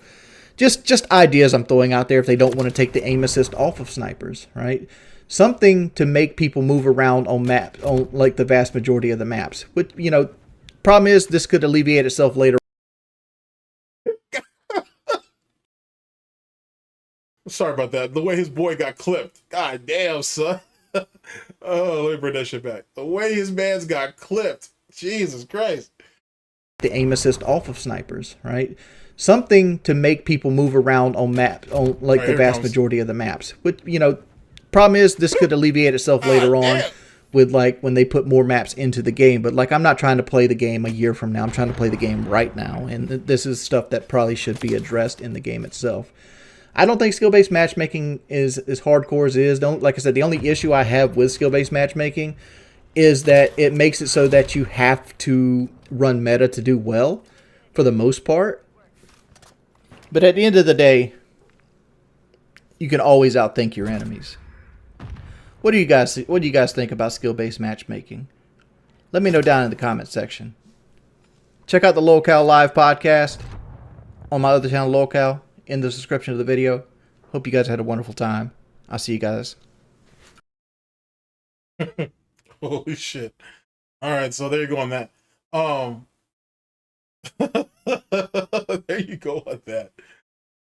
Just ideas I'm throwing out there if they don't want to take the aim assist off of snipers, right? Something to make people move around on maps, on like the vast majority of the maps. But, you know, problem is this could alleviate itself later.
Sorry about that. The way his boy got clipped. God damn, son. Oh, let me bring that shit back. The way his man's got clipped. Jesus Christ.
The aim assist off of snipers, right? Something to make people move around on maps, on like
right,
the vast majority of the maps. But, you know, problem is this could alleviate itself later on with like when they put more maps into the game. But like, I'm not trying to play the game a year from now. I'm trying to play the game right now. And this is stuff that probably should be addressed in the game itself. I don't think skill-based matchmaking is as hardcore as it is. Like I said, the only issue I have with skill-based matchmaking is that it makes it so that you have to run meta to do well for the most part. But at the end of the day, you can always outthink your enemies. What do you guys think about skill-based matchmaking? Let me know down in the comment section. Check out the LolCal Live podcast on my other channel, LolCal, in the description of the video. Hope you guys had a wonderful time. I'll see you guys.
Holy shit. Alright, so there you go on that. There you go on that.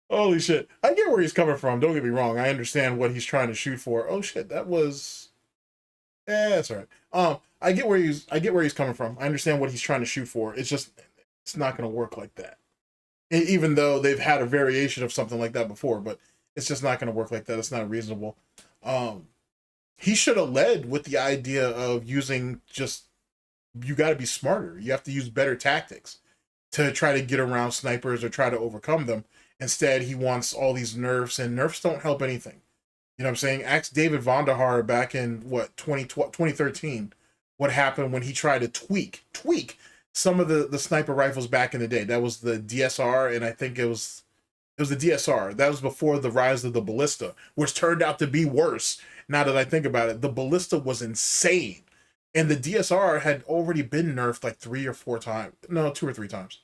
Holy shit. I get where he's coming from. Don't get me wrong. I understand what he's trying to shoot for. Oh shit, that was... that's alright. I get where he's coming from. I understand what he's trying to shoot for. It's just it's not going to work like that. Even though they've had a variation of something like that before, but it's just not going to work like that. It's not reasonable. He should have led with the idea of using just, you got to be smarter. You have to use better tactics to try to get around snipers or try to overcome them. Instead, he wants all these nerfs, and nerfs don't help anything. You know what I'm saying? Ask David Vonderhaar back in, 2013, what happened when he tried to tweak some of the sniper rifles back in the day. That was the DSR, and I think it was the DSR. That was before the rise of the ballista, which turned out to be worse. Now that I think about it, the ballista was insane, and the DSR had already been nerfed like 2 or 3 times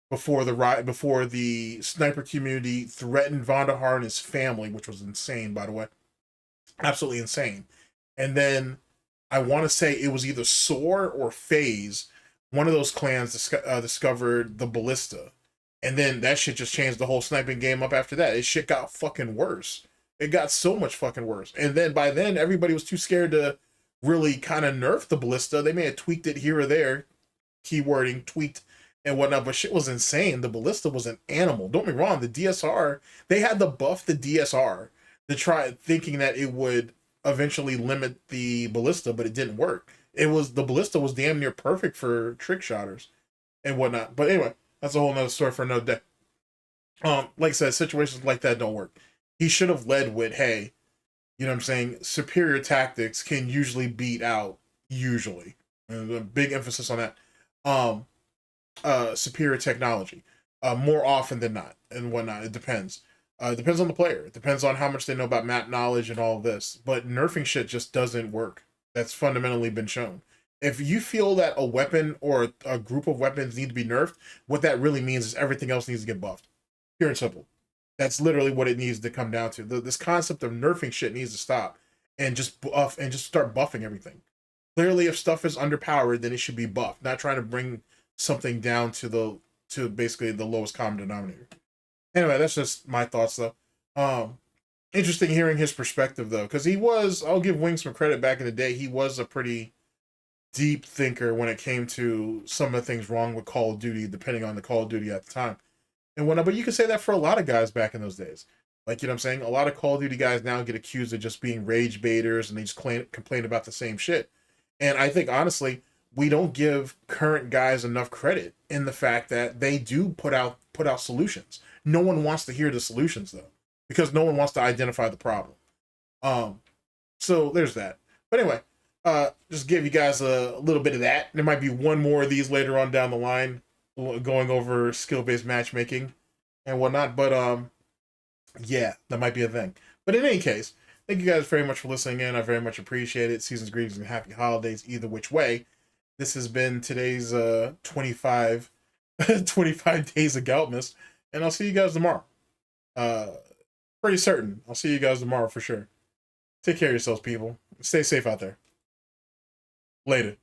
before the sniper community threatened Vonderhaar and his family, which was insane, by the way, absolutely insane. And then I want to say it was either SOAR or FaZe. One of those clans discovered the ballista, and then that shit just changed the whole sniping game up after that. It shit got fucking worse. It got so much fucking worse. And then by then, everybody was too scared to really kind of nerf the ballista. They may have tweaked it here or there, keywording, tweaked and whatnot, but shit was insane. The ballista was an animal. Don't get me wrong, the DSR, they had to buff the DSR to try, thinking that it would eventually limit the ballista, but it didn't work. The ballista was damn near perfect for trick shotters and whatnot. But anyway, that's a whole nother story for another day. Like I said, situations like that don't work. He should have led with, hey, you know what I'm saying, superior tactics can usually beat out, usually. And a big emphasis on that. Superior technology. More often than not, and whatnot. It depends. It depends on the player. It depends on how much they know about map knowledge and all of this. But nerfing shit just doesn't work. That's fundamentally been shown. If you feel that a weapon or a group of weapons need to be nerfed, what that really means is everything else needs to get buffed. Pure and simple. That's literally what it needs to come down to. This concept of nerfing shit needs to stop and just buff and just start buffing everything. Clearly, if stuff is underpowered, then it should be buffed. Not trying to bring something down to basically the lowest common denominator. Anyway, that's just my thoughts though. Interesting hearing his perspective though, because I'll give Wings some credit back in the day. He was a pretty deep thinker when it came to some of the things wrong with Call of Duty, depending on the Call of Duty at the time. And whatnot, but you can say that for a lot of guys back in those days. Like, you know what I'm saying? A lot of Call of Duty guys now get accused of just being rage baiters and they just complain about the same shit. And I think, honestly, we don't give current guys enough credit in the fact that they do put out solutions. No one wants to hear the solutions, though, because no one wants to identify the problem. So there's that. But anyway, just give you guys a little bit of that. There might be one more of these later on down the line, going over skill-based matchmaking and whatnot, but yeah, that might be a thing. But in any case, thank you guys very much for listening in. I very much appreciate it. Season's greetings and happy holidays either which way. This has been today's 25 days of Goutmas, and I'll see you guys tomorrow. Pretty certain I'll see you guys tomorrow for sure. Take care of yourselves, people. Stay safe out there. Later.